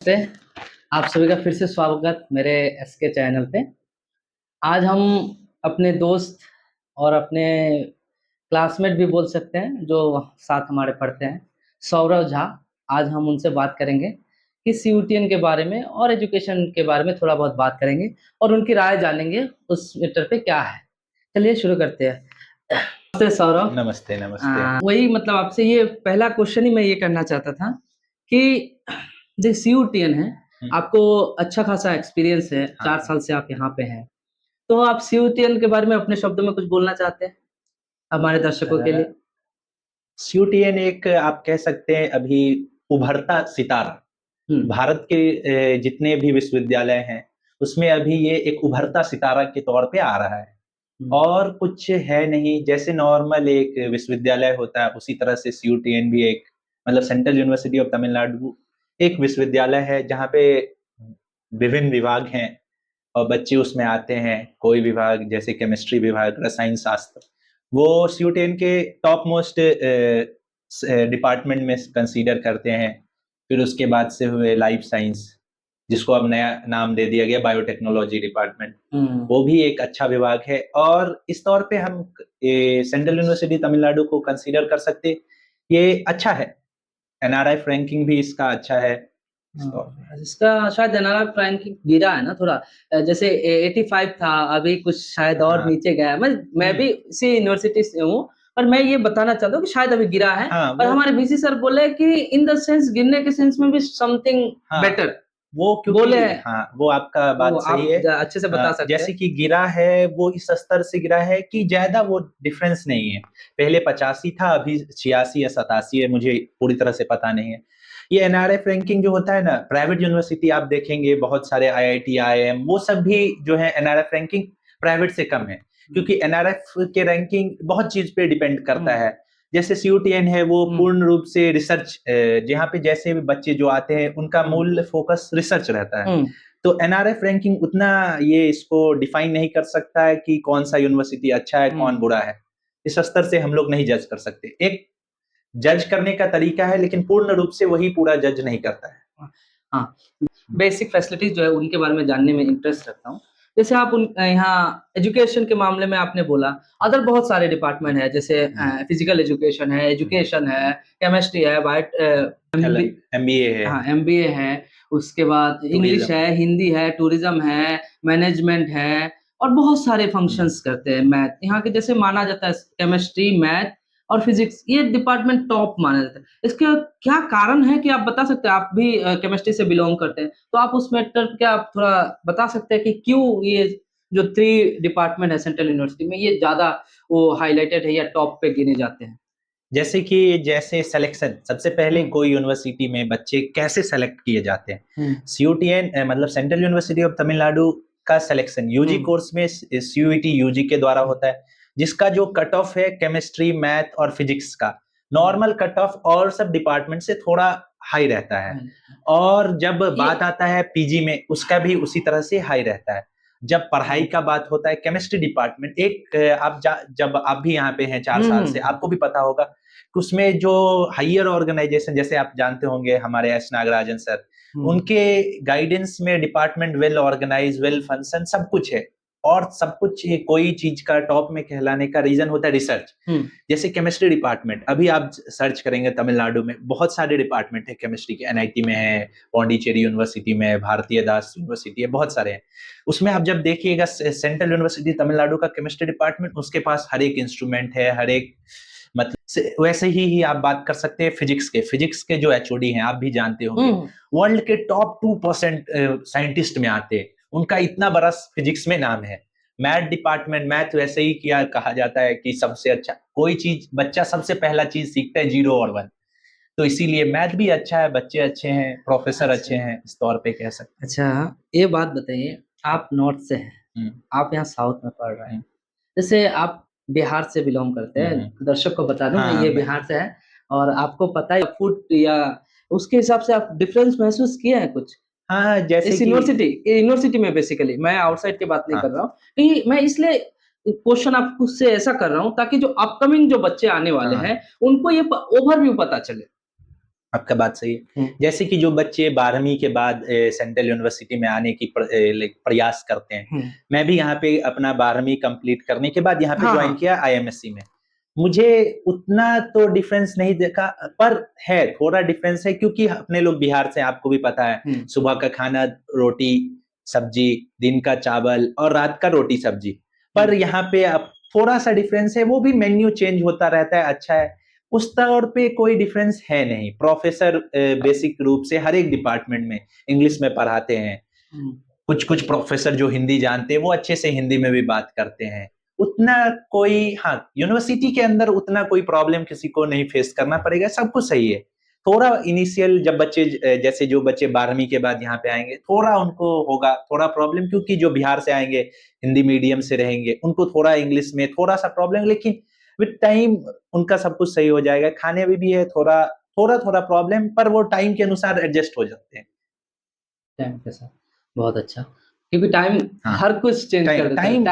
से आप सभी का फिर से स्वागत मेरे एसके चैनल पे। आज हम अपने दोस्त और अपने क्लासमेट भी बोल सकते हैं जो साथ हमारे पढ़ते हैं, सौरव झा। आज हम उनसे बात करेंगे कि सीयूटीएन के बारे में और एजुकेशन के बारे में थोड़ा बहुत बात करेंगे और उनकी राय जानेंगे उस मैटर पे क्या है। चलिए शुरू करते हैं। नमस्ते सौरभ। नमस्ते नमस्ते। वही मतलब आपसे ये पहला क्वेश्चन ही मैं ये करना चाहता था कि जो सीयूटीएन है, आपको अच्छा खासा एक्सपीरियंस है, 4 साल से आप यहाँ पे हैं। तो आप सीयूटीएन के बारे में अपने शब्दों में कुछ बोलना चाहते हैं हमारे दर्शकों के लिए? सीयूटीएन एक आप कह सकते हैं अभी उभरता सितारा। भारत के जितने भी विश्वविद्यालय हैं उसमें अभी ये एक उभरता सितारा के तौर पे आ रहा है और कुछ है नहीं। जैसे नॉर्मल एक विश्वविद्यालय होता है उसी तरह से सीयूटीएन भी एक मतलब सेंट्रल यूनिवर्सिटी ऑफ तमिलनाडु एक विश्वविद्यालय है जहाँ पे विभिन्न विभाग हैं और बच्चे उसमें आते हैं। कोई विभाग जैसे केमिस्ट्री विभाग, रसायन शास्त्र, वो सीयूटीएन के टॉप मोस्ट डिपार्टमेंट में कंसीडर करते हैं। फिर उसके बाद से हुए लाइफ साइंस, जिसको अब नया नाम दे दिया गया बायोटेक्नोलॉजी डिपार्टमेंट, वो भी एक अच्छा विभाग है। और इस तौर पे हम सेंट्रल यूनिवर्सिटी तमिलनाडु को कंसीडर कर सकते, ये अच्छा है। एनआरएफ रैंकिंग भी इसका अच्छा है। इसका शायद एनआरएफ रैंकिंग गिरा है ना थोड़ा, जैसे 85 था, अभी कुछ शायद और नीचे गया है। मैं भी इसी यूनिवर्सिटी से हूँ और मैं ये बताना चाहता हूँ कि शायद अभी गिरा है। और हमारे बीसी सर बोले कि इन द सेंस गिरने के सेंस में भी समथिंग बेटर वो बोले। वो आपका बात सही है। अच्छे से बता सकते हैं। जैसे कि गिरा है वो इस स्तर से गिरा है कि ज्यादा वो डिफरेंस नहीं है। पहले 85 था, अभी 86 या 87 है, मुझे पूरी तरह से पता नहीं है। ये एनआरएफ रैंकिंग जो होता है ना, प्राइवेट यूनिवर्सिटी आप देखेंगे बहुत सारे आईआईटी, आईआईएम, वो सब भी जो है एनआरएफ रैंकिंग प्राइवेट से कम है, क्योंकि एनआरएफ के रैंकिंग बहुत चीज पे डिपेंड करता है। जैसे सीयूटीएन है वो पूर्ण रूप से रिसर्च, जहाँ पे जैसे भी बच्चे जो आते हैं उनका मूल फोकस रिसर्च रहता है। तो एनआरएफ रैंकिंग उतना ये इसको डिफाइन नहीं कर सकता है कि कौन सा यूनिवर्सिटी अच्छा है कौन बुरा है। इस स्तर से हम लोग नहीं जज कर सकते। एक जज करने का तरीका है, लेकिन पूर्ण रूप से वही पूरा जज नहीं करता है। हाँ, बेसिक फैसिलिटीज जो है उनके बारे में जानने में इंटरेस्ट रखता हूँ। जैसे आप यहाँ एजुकेशन के मामले में आपने बोला, अदर बहुत सारे डिपार्टमेंट है, जैसे फिजिकल एजुकेशन है, केमिस्ट्री है, एमबीए है, हाँ एमबीए है, उसके बाद इंग्लिश है, हिंदी है, टूरिज्म है, मैनेजमेंट है और बहुत सारे फंक्शंस करते हैं। मैथ यहाँ के जैसे माना जाता है, केमिस्ट्री, मैथ और फिजिक्स ये डिपार्टमेंट टॉप माना जाता है। इसका क्या कारण है कि आप बता सकते हैं? आप भी केमिस्ट्री से बिलोंग करते हैं, तो आप उस मैटर क्या आप थोड़ा बता सकते हैं कि क्यों ये जो 3 डिपार्टमेंट है सेंट्रल यूनिवर्सिटी में ये ज्यादा वो हाईलाइटेड है या टॉप पे गिने जाते हैं? जैसे सिलेक्शन, सबसे पहले कोई यूनिवर्सिटी में बच्चे कैसे सेलेक्ट किए जाते हैं। सीयूटीएन मतलब सेंट्रल यूनिवर्सिटी ऑफ तमिलनाडु का सिलेक्शन यूजी कोर्स में सीयूईटी यूजी के द्वारा होता है, जिसका जो कट ऑफ है केमिस्ट्री, मैथ और फिजिक्स का नॉर्मल कट ऑफ और सब डिपार्टमेंट से थोड़ा हाई रहता है। और जब बात आता है पीजी में, उसका भी उसी तरह से हाई रहता है। जब पढ़ाई का बात होता है, केमिस्ट्री डिपार्टमेंट एक जब आप भी यहाँ पे हैं 4 साल से, आपको भी पता होगा कि उसमें जो हायर ऑर्गेनाइजेशन, जैसे आप जानते होंगे हमारे एस नागराजन सर, उनके गाइडेंस में department well organise, well function, सब कुछ है। और सब कुछ कोई चीज का टॉप में कहलाने का रीजन होता है रिसर्च। जैसे केमिस्ट्री डिपार्टमेंट, अभी आप सर्च करेंगे तमिलनाडु में बहुत सारे डिपार्टमेंट है केमिस्ट्री के। एनआईटी में है, पौंडीचेरी यूनिवर्सिटी में है, भारतीय दास यूनिवर्सिटी है, बहुत सारे हैं। उसमें आप जब देखिएगा सेंट्रल यूनिवर्सिटी तमिलनाडु का केमिस्ट्री डिपार्टमेंट, उसके पास हर एक इंस्ट्रूमेंट है, हर एक मतलब वैसे ही आप बात कर सकते हैं फिजिक्स के जो एचओडी हैं, आप भी जानते होंगे, वर्ल्ड के टॉप 2% साइंटिस्ट में आते हैं। उनका इतना बड़ा फिजिक्स में नाम है। मैथ डिपार्टमेंट, मैथ वैसे ही किया कहा जाता है कि सबसे अच्छा कोई चीज बच्चा सबसे पहला चीज सीखता है 0 और 1, तो इसीलिए मैथ भी अच्छा है, बच्चे अच्छे हैं, प्रोफेसर अच्छे हैं, इस तौर पे कह सकते हैं। अच्छा, ये बात बताइए, आप नॉर्थ से हैं, आप यहाँ साउथ में पढ़ रहे हैं, जैसे आप बिहार से बिलोंग करते हैं, दर्शक को बता दूं ये बिहार से है और आपको पता है फूड या उसके हिसाब से आप डिफरेंस महसूस किए हैं कुछ? हाँ, जैसे इस यूनिवर्सिटी में बेसिकली, मैं आउटसाइड की बात नहीं कर रहा हूँ, कि मैं इसलिए क्वेश्चन आपको से ऐसा कर रहा हूँ ताकि जो अपकमिंग जो बच्चे आने वाले हैं उनको ये ओवरव्यू पता चले। आपका बात सही है। जैसे कि जो बच्चे 12वीं के बाद सेंट्रल यूनिवर्सिटी में आने की प्रयास करते हैं, मैं भी यहाँ पे अपना 12वीं कंप्लीट करने के बाद यहाँ पे ज्वाइन किया आईएमएससी में। मुझे उतना तो डिफरेंस नहीं देखा, पर है थोड़ा डिफरेंस है, क्योंकि अपने लोग बिहार से, आपको भी पता है, सुबह का खाना रोटी सब्जी, दिन का चावल और रात का रोटी सब्जी। पर यहाँ पे अब थोड़ा सा डिफरेंस है, वो भी मेन्यू चेंज होता रहता है, अच्छा है। उस तौर पे कोई डिफरेंस है नहीं। प्रोफेसर बेसिक रूप से हर एक डिपार्टमेंट में इंग्लिश में पढ़ाते हैं। कुछ कुछ प्रोफेसर जो हिंदी जानते हैं वो अच्छे से हिंदी में भी बात करते हैं। उतना कोई, हाँ, यूनिवर्सिटी के अंदर उतना कोई प्रॉब्लम किसी को नहीं फेस करना पड़ेगा, सब कुछ सही है। थोड़ा इनिशियल जब बच्चे, जैसे जो बच्चे 12वीं के बाद यहाँ पे आएंगे, थोड़ा उनको होगा थोड़ा प्रॉब्लम, क्योंकि जो बिहार से आएंगे, हिंदी मीडियम से रहेंगे, उनको थोड़ा इंग्लिश में थोड़ा सा प्रॉब्लम, लेकिन विद टाइम उनका सब कुछ सही हो जाएगा। खाने में भी है थोड़ा थोड़ा प्रॉब्लम, पर वो टाइम के अनुसार एडजस्ट हो जाते हैं। टाइम के साथ बहुत अच्छा, क्योंकि टाइम हर कुछ चेंज कर देता है।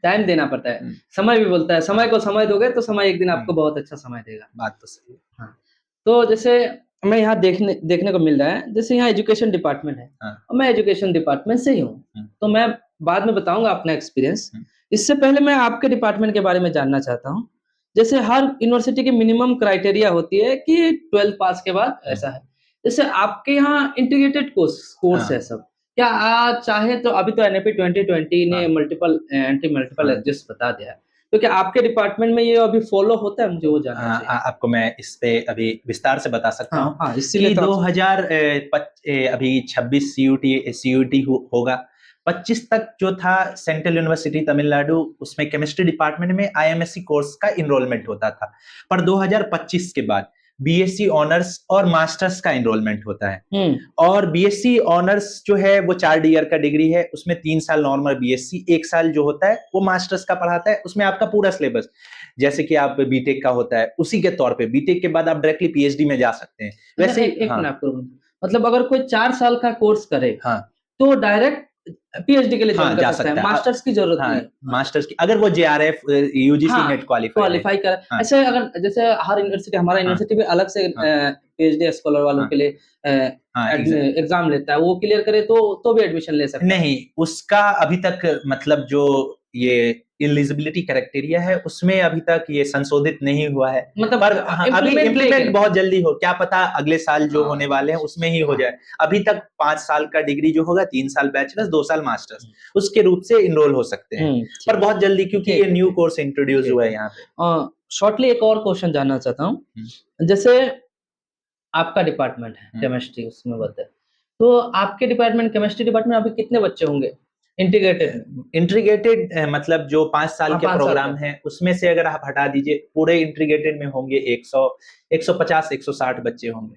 टाइम देना पड़ता है। समय भी बोलता है, समय को समय दोगे तो समय एक दिन आपको बहुत अच्छा समय देगा। बात तो सही है। हाँ, तो जैसे मैं यहाँ देखने को मिल रहा है, जैसे यहाँ एजुकेशन डिपार्टमेंट है और मैं एजुकेशन डिपार्टमेंट से ही हूँ, तो मैं बाद में बताऊंगा अपना एक्सपीरियंस। इससे पहले मैं आपके डिपार्टमेंट के बारे में जानना चाहता हूँ। जैसे हर यूनिवर्सिटी की मिनिमम क्राइटेरिया होती है कि 12th पास के बाद ऐसा है, जैसे आपके यहाँ इंटीग्रेटेड कोर्स है सब, क्या आप चाहे तो अभी तो एनएपी 2020 ने मल्टीपल एग्जिस्ट बता दिया है, तो क्या आपके डिपार्टमेंट में ये अभी फॉलो होता है? मुझे वो जानना चाहिए। आपको मैं इस पे अभी विस्तार से बता सकता हूँ। इसीलिए कि 2000 अभी 26 सीयूटी होगा, 25 तक जो था सेंट्रल यूनिवर्सिटी तमिलनाडु, उसमें केमिस्ट्री डिपार्टमेंट में आईएमएससी कोर्स का इनरोलमेंट होता था। पर 2025 के बाद बीएससी ऑनर्स और मास्टर्स का इनरोलमेंट होता है। और बीएससी ऑनर्स जो है वो 4 ईयर का डिग्री है, उसमें 3 साल नॉर्मल बीएससी, 1 साल जो होता है वो मास्टर्स का पढ़ाता है। उसमें आपका पूरा सिलेबस, जैसे कि आप बीटेक का होता है, उसी के तौर पे बीटेक के बाद आप डायरेक्टली पीएचडी में जा सकते हैं। वैसे एक मिनट आपको, मतलब अगर कोई 4 साल का कोर्स करे, तो डायरेक्ट पीएचडी के लिए ज्वाइन कर सकता है, मास्टर्स की जरूरत नहीं है। मास्टर्स की, अगर वो जेआरएफ यूजीसी नेट क्वालिफाई कर, ऐसे अगर जैसे हर यूनिवर्सिटी, हमारा यूनिवर्सिटी भी अलग से पीएचडी स्कॉलर वालों के लिए एग्जाम लेता है, वो क्लियर करे तो भी एडमिशन ले सकता है। नहीं, उसका अभी तक, मतलब जो ये एलिजिबिलिटी क्राइटेरिया है उसमें अभी तक ये संशोधित नहीं हुआ है, मतलब पर अभी इम्प्लीमेंट बहुत जल्दी हो, क्या पता अगले साल जो होने वाले हैं उसमें ही हो जाए। अभी तक 5 साल का डिग्री जो होगा, 3 साल बैचलर्स, 2 साल मास्टर्स, उसके रूप से इनरोल हो सकते हैं, पर बहुत जल्दी, क्योंकि ये न्यू कोर्स इंट्रोड्यूस हुआ है यहाँ पे। शॉर्टली एक और क्वेश्चन जानना चाहता हूँ, जैसे आपका डिपार्टमेंट है केमिस्ट्री, उसमें बोलते हैं, तो आपके डिपार्टमेंट केमिस्ट्री डिपार्टमेंट अभी कितने बच्चे होंगे इंटीग्रेटेड? मतलब जो 5 साल के प्रोग्राम है उसमें से अगर आप हटा दीजिए, पूरे इंटीग्रेटेड में होंगे 150 160 बच्चे होंगे।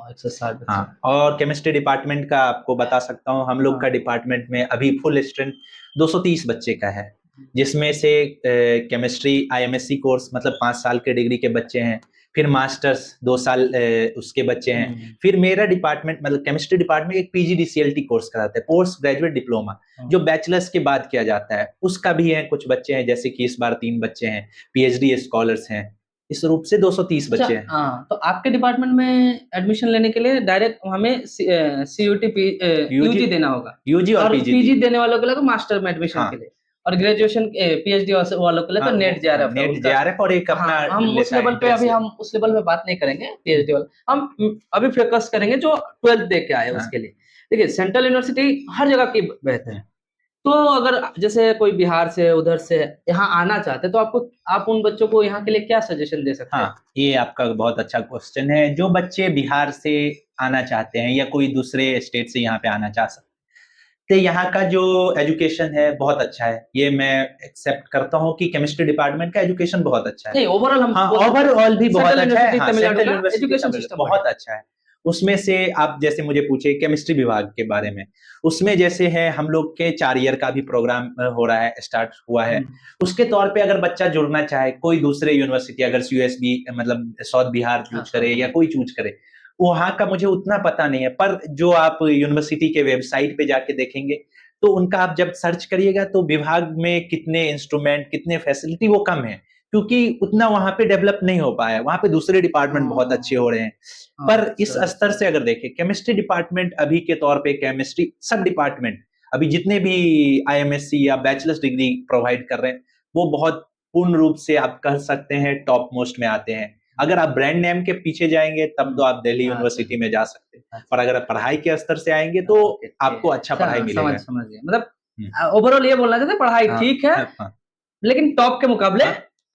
160 बच्चे। हाँ, और केमिस्ट्री डिपार्टमेंट का आपको बता सकता हूँ, हम लोग का डिपार्टमेंट में अभी फुल स्ट्रेंथ 230 बच्चे का है, जिसमें से केमिस्ट्री आईएमएससी कोर्स मतलब 5 साल के डिग्री के बच्चे हैं, फिर मास्टर्स 2 साल उसके बच्चे हैं, फिर मेरा डिपार्टमेंट मतलब केमिस्ट्री डिपार्टमेंट एक पीजीडीसीएलटी कोर्स कराता है, पोस्ट ग्रेजुएट डिप्लोमा, जो बैचलर्स के बाद किया जाता है, उसका भी है। कुछ बच्चे हैं, जैसे कि इस बार 3 बच्चे हैं, पीएचडी स्कॉलर्स हैं, इस रूप से 230 बच्चे हैं। तो आपके डिपार्टमेंट में एडमिशन लेने के लिए डायरेक्ट हमें सीयूटी यूजी देना होगा, यूजी और पीजी देने वालों के लिए मास्टर में एडमिशन के लिए, और ग्रेजुएशन पीएचडी वालों के लिए तो नेट जेआरएफ और एक अपना हम उस लेवल पे, अभी हम उस लेवल पे बात नहीं करेंगे पीएचडी वाला, हम अभी फोकस करेंगे जो 12th दे के आए उसके लिए। देखिए, सेंट्रल यूनिवर्सिटी हर जगह की बेहतर है, तो अगर जैसे कोई बिहार से उधर से यहाँ आना चाहते, तो आप उन बच्चों को यहाँ के लिए क्या सजेशन दे सकते हैं? ये आपका बहुत अच्छा क्वेश्चन है। जो बच्चे बिहार से आना चाहते हैं या कोई दूसरे स्टेट से यहाँ पे आना चाह सकते, तो यहाँ का जो एजुकेशन है बहुत अच्छा है, ये मैं एक्सेप्ट करता हूँ कि केमिस्ट्री डिपार्टमेंट का एजुकेशन बहुत अच्छा है। ओवरऑल भी बहुत अच्छा है, सेंट्रल यूनिवर्सिटी बहुत अच्छा है। उसमें से आप जैसे मुझे पूछे केमिस्ट्री विभाग के बारे में, उसमें जैसे है हम लोग के 4 ईयर का भी प्रोग्राम हो रहा है, स्टार्ट हुआ है। उसके तौर पे अगर बच्चा जुड़ना चाहे कोई दूसरे यूनिवर्सिटी, अगर यूएसबी मतलब साउथ बिहार चूज करे या कोई चूज करे, वहां का मुझे उतना पता नहीं है, पर जो आप यूनिवर्सिटी के वेबसाइट पे जाके देखेंगे तो उनका आप जब सर्च करिएगा तो विभाग में कितने इंस्ट्रूमेंट, कितने फैसिलिटी, वो कम है। क्योंकि उतना वहां पे डेवलप नहीं हो पाया, वहां पे दूसरे डिपार्टमेंट बहुत अच्छे हो रहे हैं। पर इस स्तर से अगर देखें, केमिस्ट्री डिपार्टमेंट अभी के तौर पे, केमिस्ट्री सब डिपार्टमेंट अभी जितने भी आईएमएससी या बैचलर्स डिग्री प्रोवाइड कर रहे हैं, वो बहुत पूर्ण रूप से आप कह सकते हैं टॉप मोस्ट में आते हैं। अगर आप ब्रांड नेम के पीछे जाएंगे तब तो आप दिल्ली यूनिवर्सिटी में जा सकते हैं, पर अगर आप पढ़ाई के स्तर से आएंगे तो आपको अच्छा पढ़ाई मिलेगा। समझ गया, मतलब ओवरऑल ये बोलना चाहते हैं पढ़ाई ठीक है, लेकिन टॉप के मुकाबले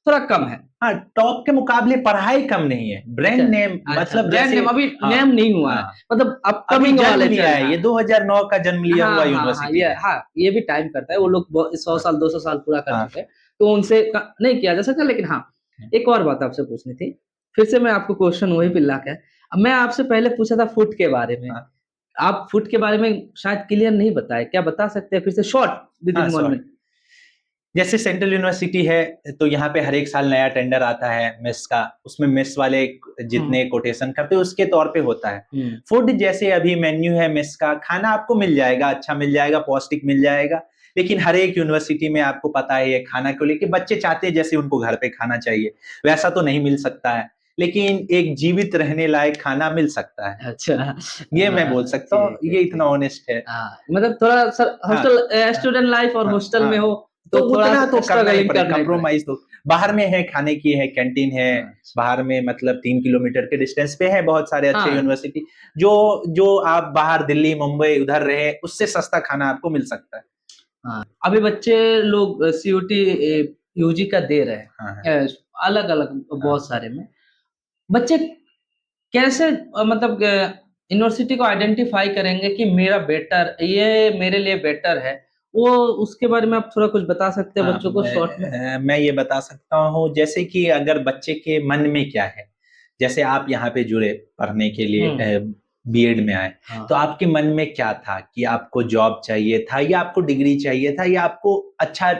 थोड़ा कम है। हाँ, टॉप के मुकाबले पढ़ाई कम नहीं है, ब्रांड नेम मतलब ब्रांड नेम अभी नेम नहीं हुआ है, मतलब अपकमिंग वाले लिया है, ये 2009 का जन्म लिया हुआ यूनिवर्सिटी है। हाँ, ये भी टाइम करता है, वो लोग 100 साल 200 साल पूरा कर चुके हैं, तो उनसे नहीं किया जा सकता। लेकिन हाँ, एक और बात आपसे पूछनी थी, फिर से मैं आपको क्वेश्चन वही पिल्ला के, मैं आपसे पहले पूछा था फूड के बारे में, आप फूड के बारे में शायद क्लियर नहीं बताए, क्या बता सकते हैं फिर से शॉर्ट विद इन 1 मिनट? जैसे सेंट्रल यूनिवर्सिटी है तो यहाँ पे हर एक साल नया टेंडर आता है मेस का, उसमें मेस वाले जितने कोटेशन करते हैं उसके तौर पे होता है। फूड जैसे अभी मेन्यू है मेस का, खाना आपको मिल जाएगा, अच्छा मिल जाएगा, पौष्टिक मिल जाएगा, लेकिन हर एक यूनिवर्सिटी में आपको पता है ये खाना को लेके बच्चे चाहते हैं जैसे उनको घर पे खाना चाहिए वैसा तो नहीं मिल सकता है, लेकिन एक जीवित रहने लायक खाना मिल सकता है। अच्छा, ये मैं बोल सकता हूँ, ये इतना ऑनेस्ट है। मतलब थोड़ा सर हॉस्टल स्टूडेंट लाइफ और हॉस्टल में हो तो उतना तो करना ही पड़ेगा, कंप्रोमाइज तो बाहर में है, खाने की है, कैंटीन है बाहर में, मतलब 3 किलोमीटर के डिस्टेंस पे है बहुत सारे अच्छे यूनिवर्सिटी, जो आप बाहर दिल्ली मुंबई उधर रहे उससे सस्ता खाना आपको मिल सकता है। अभी बच्चे लोग सीयूटी यूजी का दे रहे हैं, अलग अलग बहुत सारे में, बच्चे कैसे मतलब यूनिवर्सिटी को आइडेंटिफाई करेंगे कि मेरा बेटर, ये मेरे लिए बेटर है, वो उसके बारे में आप थोड़ा कुछ बता सकते हैं बच्चों को शॉर्ट में? मैं ये बता सकता हूँ, जैसे कि अगर बच्चे के मन में क्या है, जैसे आप यहाँ पे जुड़े पढ़ने के लिए, बीएड में आए, तो आपके मन में क्या था कि आपको जॉब चाहिए था या आपको डिग्री चाहिए था या आपको अच्छा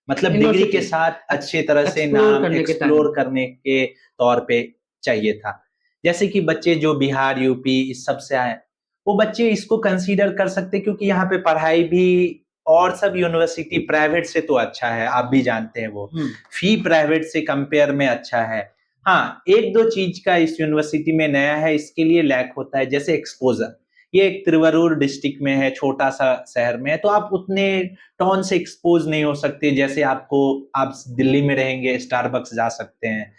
मतलब डिग्री के साथ अच्छे तरह से नाम एक्सप्लोर करने के तौर पे चाहिए था। जैसे कि बच्चे जो बिहार यूपी इस सब से आए, वो बच्चे इसको कंसीडर कर सकते क्योंकि यहाँ पे पढ़ाई भी और सब यूनिवर्सिटी प्राइवेट से तो अच्छा है, आप भी जानते हैं, वो फी प्राइवेट से कंपेयर में अच्छा है। हाँ, एक दो चीज का इस यूनिवर्सिटी में नया है, इसके लिए लैक होता है, जैसे एक्सपोजर। ये एक तिरुवरूर डिस्ट्रिक्ट में है, छोटा सा शहर में है, तो आप उतने टाउन से एक्सपोज नहीं हो सकते जैसे आपको, आप दिल्ली में रहेंगे स्टारबक्स जा सकते हैं,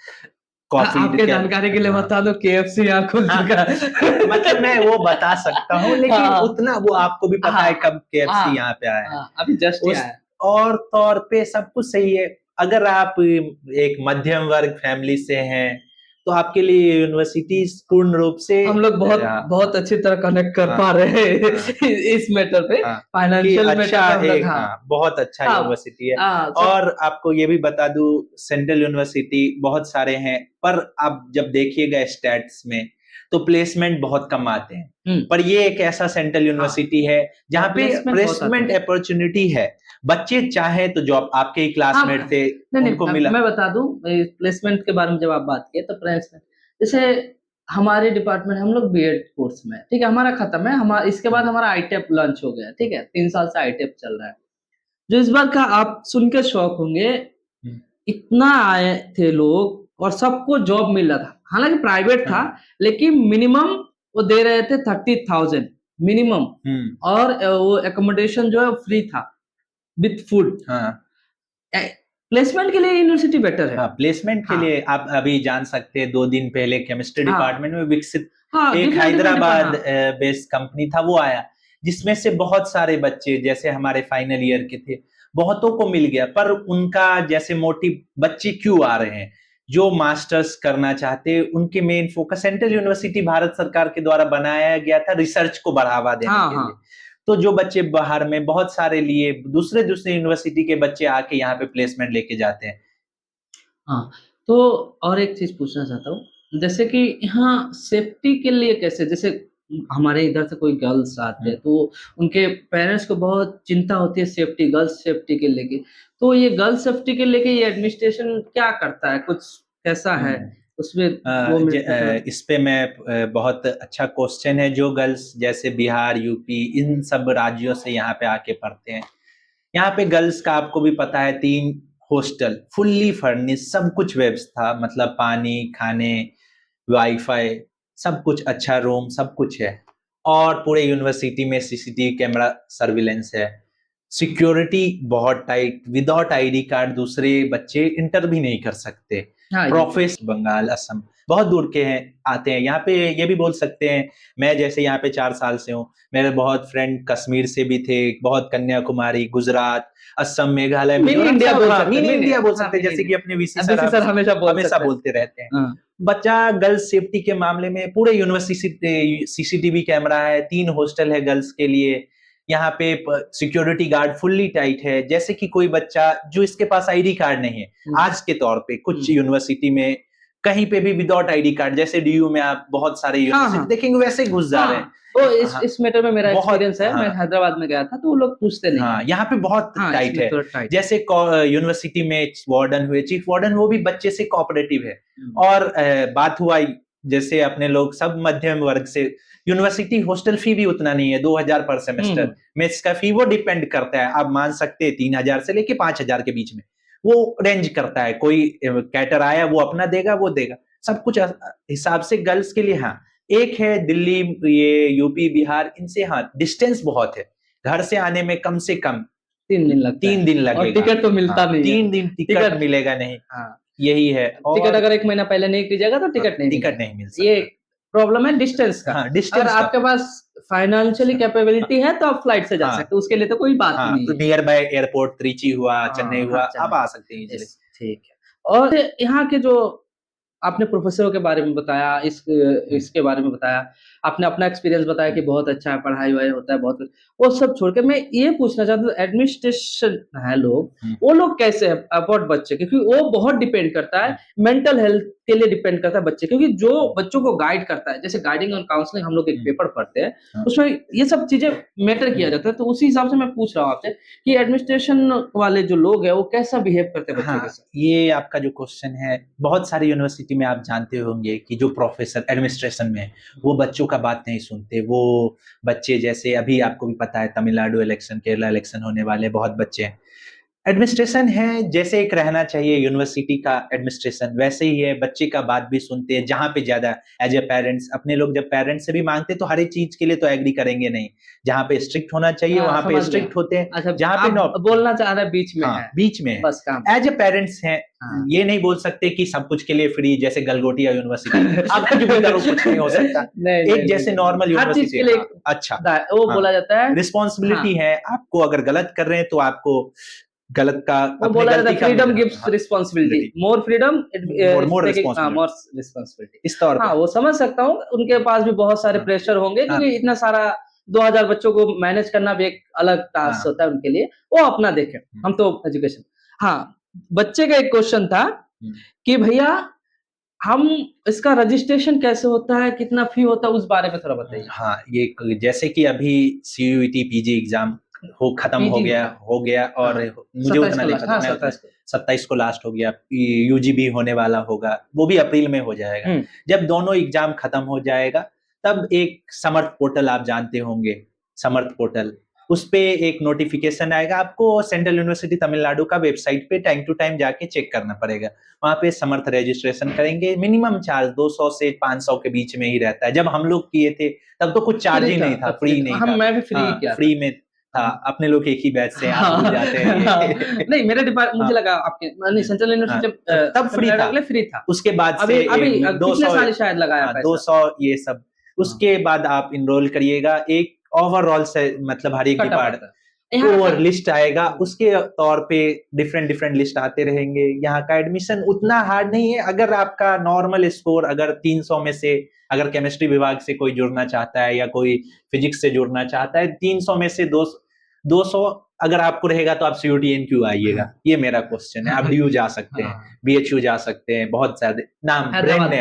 कॉफी आपके जानकारी के लिए बता दो केएफसी यहाँ खुल चुका है। मतलब मैं वो बता सकता हूँ, लेकिन उतना वो आपको भी पता है कब केएफसी यहाँ पे आया है, अभी जस्ट आया है। और तौर पे सब कुछ सही है। अगर आप एक मध्यम वर्ग फैमिली से हैं तो आपके लिए यूनिवर्सिटी पूर्ण रूप से, हम लोग बहुत अच्छी तरह कनेक्ट कर पा रहे हैं इस मैटर पे, फाइनेंशियल मैटर बहुत अच्छा यूनिवर्सिटी है। और आपको ये भी बता दूं, सेंट्रल यूनिवर्सिटी बहुत सारे हैं, पर आप जब देखिएगा स्टैट्स में तो प्लेसमेंट बहुत कम आते हैं, पर ये एक ऐसा सेंट्रल यूनिवर्सिटी है जहाँ पे प्लेसमेंट अपॉर्चुनिटी है, बच्चे चाहे तो जॉब, आपके ही क्लासमेट थे उनको मिला। मैं बता दूं प्लेसमेंट के बारे में, जब आप बात किए तो प्लेसमेंट, जैसे हमारे डिपार्टमेंट, हम लोग बीएड कोर्स में, ठीक है, हमारा खत्म है, हमारा इसके बाद हमारा आईटेप लॉन्च हो गया, ठीक है, 3 साल से आईटेप चल रहा है, जो इस बार का आप सुन के शॉक होंगे, इतना आए थे लोग और सबको जॉब मिल रहा था, हालांकि प्राइवेट था, लेकिन मिनिमम वो दे रहे थे 30,000 मिनिमम, और वो एकोमोडेशन जो है फ्री था विथ फूड। प्लेसमेंट के लिए यूनिवर्सिटी बेटर है। प्लेसमेंट के लिए आप अभी जान सकते हैं, 2 दिन पहले केमिस्ट्री डिपार्टमेंट में विकसित एक हैदराबाद बेस्ड कंपनी था, वो आया, जिसमें से बहुत सारे बच्चे जैसे हमारे फाइनल ईयर के थे, बहुतों को मिल गया, पर उनका जैसे मोटिव, बच्चे क्यों आ रहे हैं, जो मास्टर्स करना चाहते हैं, उनके main focus, central university Bharat सरकार के द्वारा बनाया गया था रिसर्च को बढ़ावा देने के लिए, तो जो बच्चे बाहर में बहुत सारे लिए दूसरे यूनिवर्सिटी के बच्चे आके यहाँ पे प्लेसमेंट लेके जाते हैं। हाँ, तो और एक चीज पूछना चाहता हूँ, जैसे कि यहाँ सेफ्टी के लिए कैसे, जैसे हमारे इधर से कोई गर्ल्स आते हैं तो उनके पेरेंट्स को बहुत चिंता होती है सेफ्टी, गर्ल्स सेफ्टी के लेके, तो ये गर्ल्स सेफ्टी के लेके ये एडमिनिस्ट्रेशन क्या करता है, कुछ कैसा है उसमें? इस पे मैं बहुत अच्छा क्वेश्चन है, जो गर्ल्स जैसे बिहार यूपी इन सब राज्यों से यहाँ पे आके पढ़ते हैं, यहाँ पे गर्ल्स का आपको भी पता है 3 हॉस्टल फुल्ली फर्निश, सब कुछ व्यवस्था, मतलब पानी, खाने, वाईफाई, सब कुछ, अच्छा रूम, सब कुछ है। और पूरे यूनिवर्सिटी में सीसीटीवी कैमरा सर्विलेंस है। सिक्योरिटी बहुत टाइट, विदाउट आईडी कार्ड दूसरे बच्चे इंटर भी नहीं कर सकते। हाँ, प्रोफेसर बंगाल, असम, बहुत दूर के हैं, आते हैं यहाँ पे। ये भी बोल सकते हैं, मैं जैसे यहाँ पे 4 साल से हूँ, मेरे बहुत फ्रेंड कश्मीर से भी थे, बहुत कन्याकुमारी, गुजरात, असम, मेघालय, मिनी मिजोरम, इंडिया सब, बोल हाँ, सकते हैं, मिनी इंडिया बोल हाँ, सकते हैं, मिनी जैसे कि अपने वीसी इंडिया। सर सर हमेशा हमेशा बोलते रहते हैं। हाँ, बच्चा गर्ल्स सेफ्टी के मामले में पूरे यूनिवर्सिटी सीसीटीवी कैमरा है, 3 हॉस्टल है गर्ल्स के लिए। यहाँ पे सिक्योरिटी गार्ड फुल्ली टाइट है, जैसे कि कोई बच्चा जो इसके पास आईडी कार्ड नहीं है, आज के तौर पे कुछ यूनिवर्सिटी में कहीं पे भी विदाउट आईडी कार्ड, जैसे डीयू में आप बहुत सारे यूनिवर्सिटी देखेंगे वैसे घुस जा रहे हैं। तो इस मैटर में मेरा एक्सपीरियंस है, मैं हाँ, हैदराबाद में गया था तो वो लोग पूछते नहीं। हाँ, यहाँ पे बहुत टाइट इसमें है। थोड़ा टाइट। जैसे यूनिवर्सिटी में वार्डन हुए, चीफ वार्डन, वो भी बच्चे से कोऑपरेटिव है। और बात हुआ जैसे अपने लोग सब मध्यम वर्ग से, यूनिवर्सिटी हॉस्टल फी भी उतना नहीं है, 2000 पर सेमेस्टर। मेस का फी वो डिपेंड करता है, आप मान सकते हैं 3000 से लेके 5000 के बीच में वो रेंज करता है। कोई कैटर आया वो अपना देगा, वो देगा, सब कुछ हिसाब से। गर्ल्स के लिए हाँ, एक है दिल्ली, ये यूपी, बिहार, इनसे हाँ डिस्टेंस बहुत है, घर से आने में कम से कम 3 दिन लगता है। 3 दिन लगेगा। और टिकट तो मिलता नहीं है। 3 दिन टिकट मिलेगा नहीं। हाँ, यही है। टिकट अगर 1 महीना पहले नहीं कीजिएगा तो टिकट नहीं मिल सकता। ये प्रॉब्लम है डिस्टेंस का। हाँ, डिस्टेंस अगर आपके पास फाइनेंशियली कैपेबिलिटी है तो आप फ्लाइट से जा सकते हो, उसके लिए तो कोई बात नहीं है। तो नियर बाय एयरपोर्ट त्रिची हुआ, चेन्नई हुआ, आप आ सकते हैं इजीली। ठीक है। और यहाँ के जो आपने प्रोफेसरों के बारे में बताया, इसके बारे में बताया, आपने अपना एक्सपीरियंस बताया कि बहुत अच्छा है, पढ़ाई-वढ़ाई होता है बहुत कुछ। वो सब छोड़ के मैं ये पूछना चाहता हूँ, एडमिनिस्ट्रेशन है लोग, वो लोग कैसे है अबाउट बच्चे? क्योंकि वो बहुत डिपेंड करता है, मेंटल हेल्थ के लिए डिपेंड करता है बच्चे, क्योंकि जो बच्चों को गाइड करता है, जैसे गाइडिंग और काउंसलिंग हम लोग एक पेपर पढ़ते हैं, उसमें ये सब चीजें मैटर किया जाता है। तो उसी हिसाब से मैं पूछ रहा हूँ आपसे कि एडमिनिस्ट्रेशन वाले जो लोग हैं, वो कैसा बिहेव करते हैं बच्चों के साथ? ये आपका जो क्वेश्चन है, बहुत सारी यूनिवर्सिटी में आप जानते होंगे कि जो प्रोफेसर एडमिनिस्ट्रेशन में वो बच्चों का बात नहीं सुनते। वो बच्चे, जैसे अभी आपको भी पता है तमिलनाडु इलेक्शन, केरला इलेक्शन होने वाले, बहुत बच्चे हैं। एडमिनिस्ट्रेशन है, जैसे एक रहना चाहिए यूनिवर्सिटी का एडमिनिस्ट्रेशन, वैसे ही है। बच्चे का बात भी सुनते हैं, जहां पे ज्यादा एज ए पेरेंट्स, अपने लोग जब पेरेंट्स से भी मांगते तो हर एक चीज के लिए तो एग्री करेंगे नहीं। जहां पे स्ट्रिक्ट होना चाहिए वहां पे स्ट्रिक्ट होते हैं। अच्छा, जहां पे आप बोलना चाह रहे हैं बीच में है, बीच में बस काम एज ए पेरेंट्स हैं। ये नहीं बोल सकते कि सब कुछ के लिए फ्री, जैसे गलगोटिया यूनिवर्सिटी आप कुछ भी करो, कुछ नहीं हो सकता। एक जैसे नॉर्मल यूनिवर्सिटी, अच्छा, वो बोला जाता है रिस्पॉन्सिबिलिटी है। आपको अगर गलत कर रहे हैं तो आपको गलत का, वो बोला जाता है freedom gives responsibility, more freedom more responsibility. इस तौर हाँ, वो समझ सकता हूँ, उनके पास भी बहुत सारे प्रेशर होंगे, क्योंकि इतना सारा 2000 बच्चों को मैनेज करना भी एक अलग टास्क होता है उनके लिए। वो अपना देखें, हम तो एजुकेशन। हाँ, बच्चे का एक क्वेश्चन था कि भैया हम इसका रजिस्ट्रेशन कैसे होता है, कितना फी होता है, उस बारे में थोड़ा बताइए। हाँ, ये जैसे कि अभी सीयूईटी पीजी एग्जाम खत्म हो गया और मुझे उतना नहीं पता, 27 को लास्ट हो गया। यूजी भी होने वाला होगा, वो भी अप्रैल में हो जाएगा। जब दोनों एग्जाम खत्म हो जाएगा तब एक समर्थ पोर्टल, आप जानते होंगे समर्थ पोर्टल, उस पे एक नोटिफिकेशन आएगा। आपको सेंट्रल यूनिवर्सिटी तमिलनाडु का वेबसाइट पे टाइम टू टाइम जाके चेक करना पड़ेगा। वहां पे समर्थ रजिस्ट्रेशन करेंगे। मिनिमम चार्ज 200 से 500 के बीच में ही रहता है। जब हम लोग किए थे तब तो कुछ चार्ज ही नहीं था, फ्री नहीं था। मैं भी फ्री में था। अपने लोग एक ही बैच से आप भूल जाते हैं। नहीं, मेरे डिपार्टमेंट, मुझे लगा आपके नहीं, सेंट्रल यूनिवर्सिटी तब फ्री था। उसके बाद से अभी पिछले साल शायद लगाया 200 ये सब। उसके बाद आप इनरोल करिएगा। एक ओवरऑल से मतलब हर एक डिपार्टमेंट लिस्ट आएगा, उसके तौर पे डिफरेंट लिस्ट आते रहेंगे। यहाँ का एडमिशन उतना हार्ड नहीं है। अगर आपका नॉर्मल स्कोर अगर 300 में से, अगर केमिस्ट्री विभाग से कोई जुड़ना चाहता है या कोई फिजिक्स से जुड़ना चाहता है, 300 में से 200 अगर आपको रहेगा तो आप CUT-NQ आइएगा। ये मेरा क्वेश्चन है। आप DU जा सकते हैं, BHU जा सकते हैं, बहुत सारे नाम, ब्रांड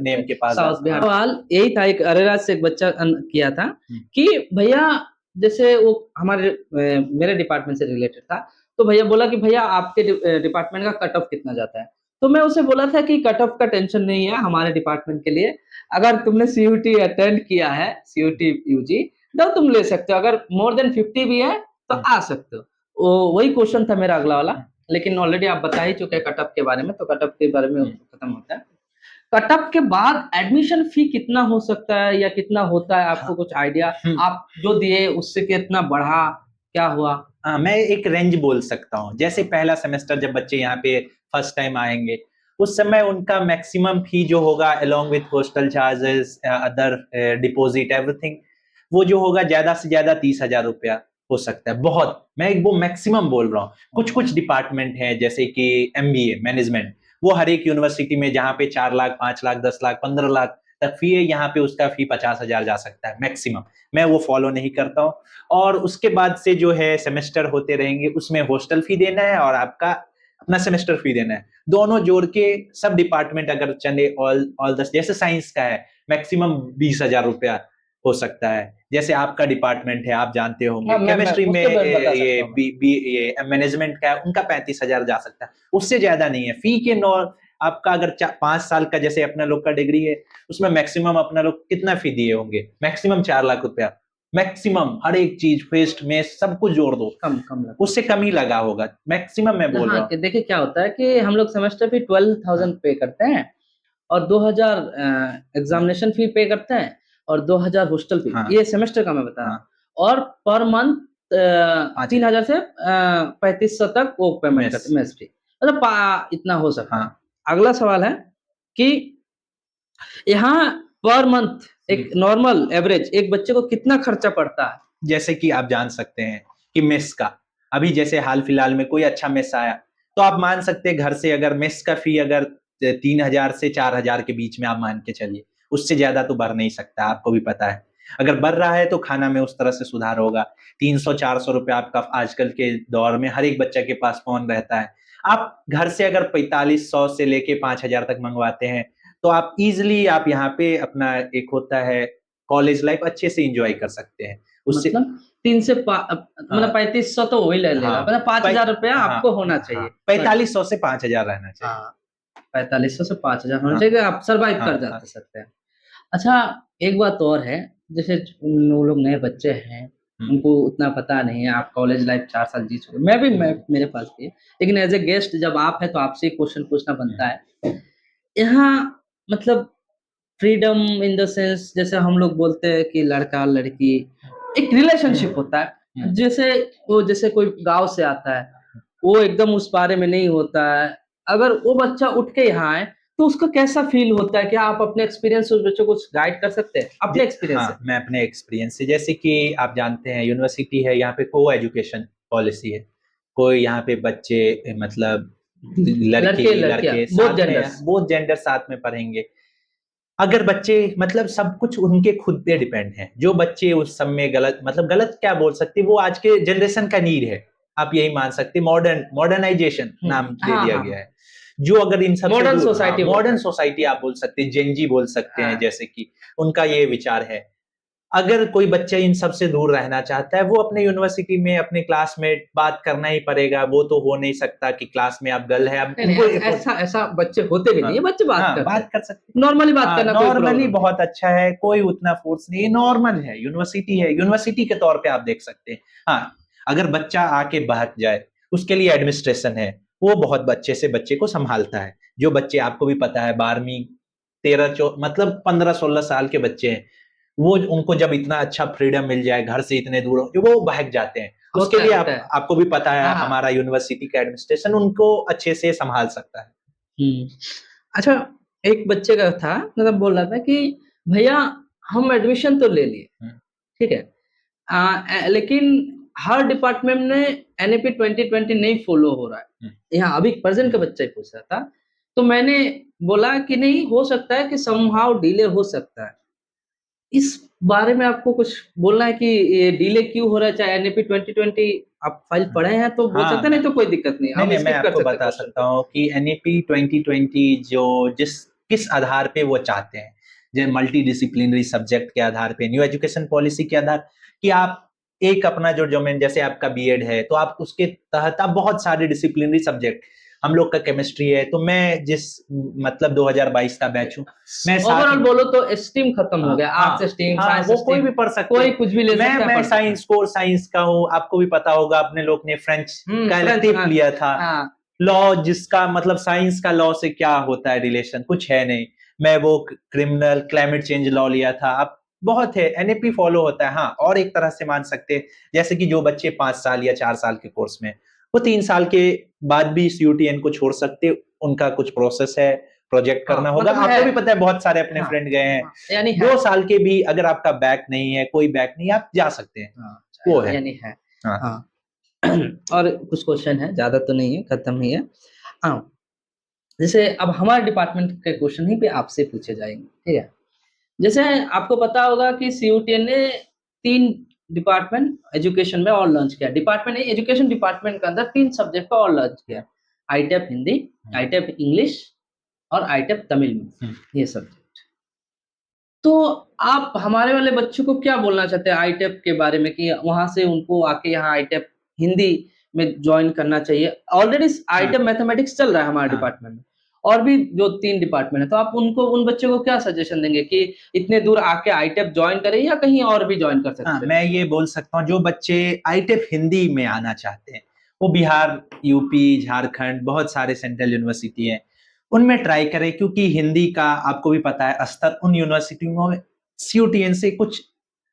नेम के पास। सवाल यही था, एक अरेराज से एक बच्चा किया था कि भैया, जैसे वो हमारे मेरे डिपार्टमेंट से रिलेटेड था, तो भैया बोला कि भैया आपके डिपार्टमेंट का कट ऑफ कितना जाता है? तो मैं उसे बोला था कि कट ऑफ का टेंशन नहीं है हमारे डिपार्टमेंट के लिए। अगर तुमने CUT अटेंड किया है, CUT UG, तो तुम ले सकते हो। अगर मोर देन 50 भी है तो आ सकते हो। वही क्वेश्चन था मेरा अगला वाला लेकिन ऑलरेडी आप बता ही चुके हैं कटअप के बारे में, तो कटअप के बारे में खत्म होता है। कटअप के बाद एडमिशन फी कितना हो सकता है या कितना होता है, आपको कुछ आइडिया? आप जो दिए उससे कितना बढ़ा, क्या हुआ? हाँ, मैं एक रेंज बोल सकता हूँ। जैसे पहला सेमेस्टर जब बच्चे यहाँ पे फर्स्ट टाइम आएंगे, उस समय उनका मैक्सिमम फी जो होगा along with hostel charges, other deposit, everything, वो जो होगा ज्यादा से ज्यादा 30,000 रुपया हो सकता है। बहुत, मैं वो मैक्सिमम बोल रहा हूँ। कुछ कुछ डिपार्टमेंट है जैसे कि MBA मैनेजमेंट, वो हर एक यूनिवर्सिटी में जहाँ पे 4 लाख, 5 लाख, 10 लाख, 15 लाख तक फी है, यहाँ पे उसका फी 50,000 जा सकता है मैक्सिमम। मैं वो फॉलो नहीं करता हूँ। और उसके बाद से जो है सेमेस्टर होते रहेंगे, उसमें हॉस्टल फी देना है और आपका अपना सेमेस्टर फी देना है, दोनों जोड़ के सब डिपार्टमेंट अगर चले ऑल दस, जैसे साइंस का है मैक्सिमम 20,000 रुपया हो सकता है। जैसे आपका डिपार्टमेंट है, आप जानते होंगे, केमिस्ट्री में ये मैनेजमेंट का है, उनका 35,000 जा सकता है, उससे ज्यादा नहीं है फी के। नॉर आपका अगर 5 साल का जैसे अपना लोग का डिग्री है, उसमें मैक्सिमम अपना लोग कितना फी दिए होंगे, मैक्सिमम 4 लाख रुपया, मैक्सिमम हर एक चीज, फेस्ट में सब कुछ जोड़ दो, कम लगा, उससे कम ही लगा होगा मैक्सिमम, मैं बोल रहा हूँ। देखिए क्या होता है कि हम लोग सेमेस्टर फी 12,000 पे करते हैं और 2,000 एग्जामिनेशन फी पे करते हैं और 2,000 हॉस्टल फी, ये सेमेस्टर का मैं बता रहा हूँ। और पर मंथ 3,000 से 3,500 तक वो पेमेंट करते हैं, मेस फी, मतलब इतना हो सकता है। अगला सवाल है कि यहाँ पर मंथ एक नॉर्मल एवरेज एक बच्चे को कितना खर्चा पड़ता है? जैसे कि आप जान सकते हैं कि मेस का, अभी जैसे हाल फिलहाल में कोई अच्छा मेस आया, तो आप मान सकते हैं घर से अगर मेस का फी अगर 3,000 से 4,000 के बीच में आप मान के चलिए, उससे ज्यादा तो बढ़ नहीं सकता, आपको भी पता है। अगर बढ़ रहा है तो खाना में उस तरह से सुधार होगा। 300-400 रुपया आपका आजकल के दौर में हर एक बच्चा के पास फोन रहता है। आप घर से अगर 4500 से लेके 5,000 तक मंगवाते हैं, तो आप इजिली आप यहाँ पे अपना एक होता है कॉलेज लाइफ अच्छे से एंजॉय कर सकते हैं। उससे मतलब 3 से मतलब 3,500 तो वही ले लेगा, मतलब 5,000 रुपया आपको होना चाहिए। 4500 से 5,000 रहना चाहिए। 4500 से 5,000 होना चाहिए, आप सर्वाइव कर जाते सकते हैं। अच्छा, एक बात और है, जैसे वो लोग नए बच्चे हैं, उनको उतना पता नहीं है, आप कॉलेज लाइफ 4 साल जी चुके, मैं मेरे पास भी है, लेकिन एज ए गेस्ट जब आप है तो आपसे एक क्वेश्चन पूछना बनता है। यहाँ मतलब फ्रीडम इन द सेंस, जैसे हम लोग बोलते हैं कि लड़का लड़की एक रिलेशनशिप होता है, जैसे कोई गांव से आता है, वो एकदम उस बारे में नहीं होता है, अगर वो बच्चा उठ के यहाँ आए तो उसका कैसा फील होता है? क्या आप अपने एक्सपीरियंस से उस बच्चे को कुछ गाइड कर सकते हैं अपने एक्सपीरियंस से? मैं अपने एक्सपीरियंस से, जैसे कि आप जानते हैं यूनिवर्सिटी है, यहाँ पे को एजुकेशन पॉलिसी है, कोई यहाँ पे बच्चे मतलब लड़के बोथ जेंडर साथ में पढ़ेंगे। अगर बच्चे मतलब सब कुछ उनके खुद पे डिपेंड है, जो बच्चे उस समय गलत क्या बोल सकते, वो आज के जनरेशन का नीड है, आप यही मान सकते, मॉडर्नाइजेशन नाम दे दिया गया है। जो अगर इन सब मॉडर्न सोसाइटी आप बोल सकते हैं, जेनजी बोल सकते हैं, जैसे कि उनका ये विचार है। अगर कोई बच्चा इन सब से दूर रहना चाहता है, वो अपने यूनिवर्सिटी में अपने क्लासमेट बात करना ही पड़ेगा। वो तो हो नहीं सकता कि क्लास में आप गर्ल है, आप ऐसा बच्चे होते भी नहीं है, बच्चे बात कर सकते, नॉर्मली बात करना, नॉर्मली बहुत अच्छा है, कोई उतना फोर्स नहीं, नॉर्मल है, यूनिवर्सिटी के तौर पे आप देख सकते हैं। हाँ, अगर बच्चा आके बहक जाए, उसके लिए एडमिनिस्ट्रेशन है, वो बहुत बच्चे से बच्चे को संभालता है। जो बच्चे, आपको भी पता है, 12वीं 13 मतलब 15-16 साल के बच्चे हैं, वो उनको जब इतना अच्छा फ्रीडम मिल जाए, घर से इतने दूर हो, वो बहक जाते हैं। उसके लिए आपको भी पता है, हमारा यूनिवर्सिटी का एडमिनिस्ट्रेशन उनको अच्छे से संभाल सकता है। अच्छा, एक बच्चे का था, मतलब बोल रहा था कि भैया हम एडमिशन तो ले लिए, ठीक है, लेकिन हर डिपार्टमेंट ने NAP 2020 नहीं फॉलो हो रहा है। यहाँ अभी प्रेजेंट का बच्चा ही पूछ रहा था, तो मैंने बोला कि नहीं हो सकता है कि समहाउ डिले हो सकता है। इस बारे में आपको कुछ बोलना है कि ये डिले क्यों हो रहा है? चाहे NAP 2020 आप फाइल पढ़े हैं तो बोल सकते हैं, नहीं तो कोई दिक्कत नहीं, नहीं, मैं आपको बता सकता हूँ कि NAP 2020 जो किस आधार पे वो चाहते हैं, जो मल्टी डिसिप्लिनरी सब्जेक्ट के आधार पे, न्यू एजुकेशन पॉलिसी के आधार, कि आप एक अपना जो डोमेन, जैसे आपका BEd है, तो आप उसके तहत आप बहुत सारे डिसिप्लिनरी सब्जेक्ट, हम लोग का केमिस्ट्री है, तो मैं जिस मतलब 2022 का बैच हूँ, मैं ओवरऑल बोलो तो स्ट्रीम खत्म हो गया, आर्ट्स स्ट्रीम, साइंस वो कोई भी पढ़ सकता है, कोई कुछ भी ले सकता है। मैं साइंस का हूँ, आपको भी पता होगा, अपने लोग ने फ्रेंच का इलेक्टिव लिया था, लॉ जिसका मतलब साइंस का लॉ से क्या होता है रिलेशन, कुछ है नहीं। मैं वो क्रिमिनल क्लाइमेट चेंज लॉ लिया था, अब बहुत है, एनएपी फॉलो होता है। हाँ, और एक तरह से मान सकते हैं जैसे कि जो बच्चे 5 साल या 4 साल के कोर्स में, वो 3 साल के बाद भी सीयूटीएन को छोड़ सकते, उनका कुछ प्रोसेस है, प्रोजेक्ट हाँ, करना होगा। मतलब आपको भी है। पता है, बहुत सारे अपने हाँ, फ्रेंड गए हैं, हाँ, यानी है। 2 साल के भी अगर आपका बैक नहीं है, कोई बैक नहीं है, आप जा सकते हैं, हाँ, वो है। यानी है। हाँ। हाँ। और कुछ क्वेश्चन है, ज़्यादा तो नहीं है, खत्म ही है। हाँ, जैसे अब हमारे डिपार्टमेंट के क्वेश्चन ही पे आपसे पूछे जाएँगे, ठीक है? जैसे आपको पता होगा कि सीयूटीएन ने 3 डिपार्टमेंट एजुकेशन में और लॉन्च किया। डिपार्टमेंट नहीं, एजुकेशन डिपार्टमेंट के अंदर 3 सब्जेक्ट पे और लॉन्च किया। आईटेप हिंदी, आईटेप इंग्लिश और आईटेप तमिल में, ये सब्जेक्ट। तो आप हमारे वाले बच्चों को क्या बोलना चाहते हैं आईटेप के बारे में कि वहाँ से उनको आके यहाँ आईटेप हिंदी में जॉइन करना चाहिए? ऑलरेडी आईटेप मैथमेटिक्स चल रहा है हमारे हाँ। डिपार्टमेंट में, और भी जो 3 डिपार्टमेंट है, तो आप उनको उन बच्चों को क्या सजेशन देंगे कि इतने दूर आके आईटेप जॉइन करें या कहीं और भी जॉइन कर हाँ, सकते हैं? मैं ये बोल सकता हूँ, जो बच्चे आईटेप हिंदी में आना चाहते हैं, वो बिहार, यूपी, झारखंड, बहुत सारे सेंट्रल यूनिवर्सिटी हैं, उनमें ट्राई करें, क्योंकि हिंदी का आपको भी पता है स्तर उन यूनिवर्सिटियों में सीयूटीएन से कुछ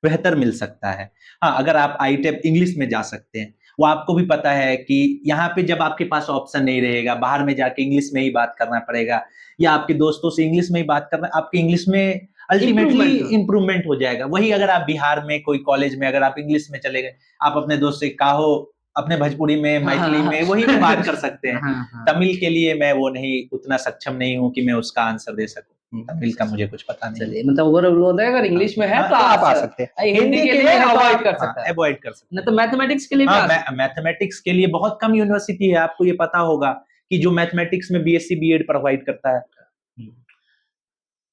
बेहतर मिल सकता है। हाँ, अगर आप आईटेप इंग्लिश में जा सकते हैं, वो आपको भी पता है कि यहाँ पे जब आपके पास ऑप्शन नहीं रहेगा, बाहर में जाके इंग्लिश में ही बात करना पड़ेगा, या आपके दोस्तों से इंग्लिश में ही बात करना, आपकी इंग्लिश में अल्टीमेटली इम्प्रूवमेंट हो। इंप्रूवमेंट हो जाएगा। वही अगर आप बिहार में कोई कॉलेज में अगर आप इंग्लिश में चले गए, आप अपने दोस्त से कहो, अपने भोजपुरी में, हाँ, मैथिली हाँ, में, वही में बात कर सकते हैं। हाँ, हाँ। तमिल के लिए मैं वो नहीं, उतना सक्षम नहीं हूँ कि मैं उसका आंसर दे सकूँ। तमिल का मुझे कुछ पता नहीं है। चलिए, मतलब ओवरऑल बोल रहे हैं अगर हाँ, इंग्लिश में है हाँ, तो तो आप आ आप सकते हैं। हिंदी के लिए है तो अवॉइड आप कर सकता है। अवॉइड कर सकते नहीं हैं। तो मैथमेटिक्स के लिए भी हाँ, आ सकता है। मैथमेटिक्स के लिए बहुत कम यूनिवर्सिटी है, आपको ये पता होगा कि जो मैथमेटिक्स में बीएससी बीएड प्रोवाइड करता है। हुँ।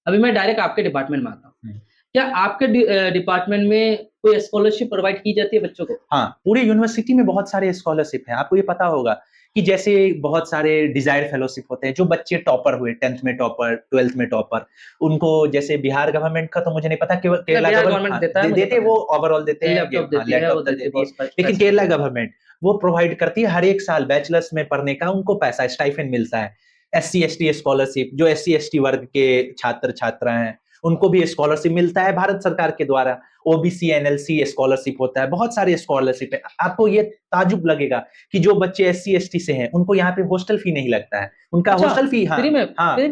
अभी मैं डायरेक्ट आपके डिपार्टमेंट में आता हूँ। हम्म। क्या आपके डिपार्टमेंट में कोई स्कॉलरशिप प्रोवाइड की जाती है बच्चों को? हाँ, पूरे यूनिवर्सिटी में बहुत सारे स्कॉलरशिप हैं। आपको ये पता होगा कि जैसे बहुत सारे डिजायर फेलोशिप होते हैं, जो बच्चे टॉपर हुए, 10th में टॉपर, 12th में टॉपर, उनको जैसे बिहार गवर्नमेंट का तो मुझे नहीं पता, केरला बिहार गवर्नमेंट गवर्नमेंट देता है, मुझे देते हैं, पता वो है। ओवरऑल देते हैं, लैपटॉप देती है, वो लैपटॉप तो देती है, देती है। बहुत लेकिन फैसिलिटी केरला देती है। गवर्नमेंट वो प्रोवाइड करती है, हर एक साल बैचलर्स में पढ़ने का उनको पैसा स्टाइपेंड मिलता है। एससी एसटी स्कॉलरशिप, जो एससी एसटी वर्ग के छात्र छात्रा हैं, उनको भी स्कॉलरशिप मिलता है भारत सरकार के द्वारा। ओबीसी एनएलसी स्कॉलरशिप होता है, बहुत सारे स्कॉलरशिप है। आपको ये ताजुब लगेगा कि जो बच्चे एससी एसटी से हैं, उनको यहाँ पे हॉस्टल फी नहीं लगता है, उनका अच्छा, हॉस्टल फी, हाँ, फ्री में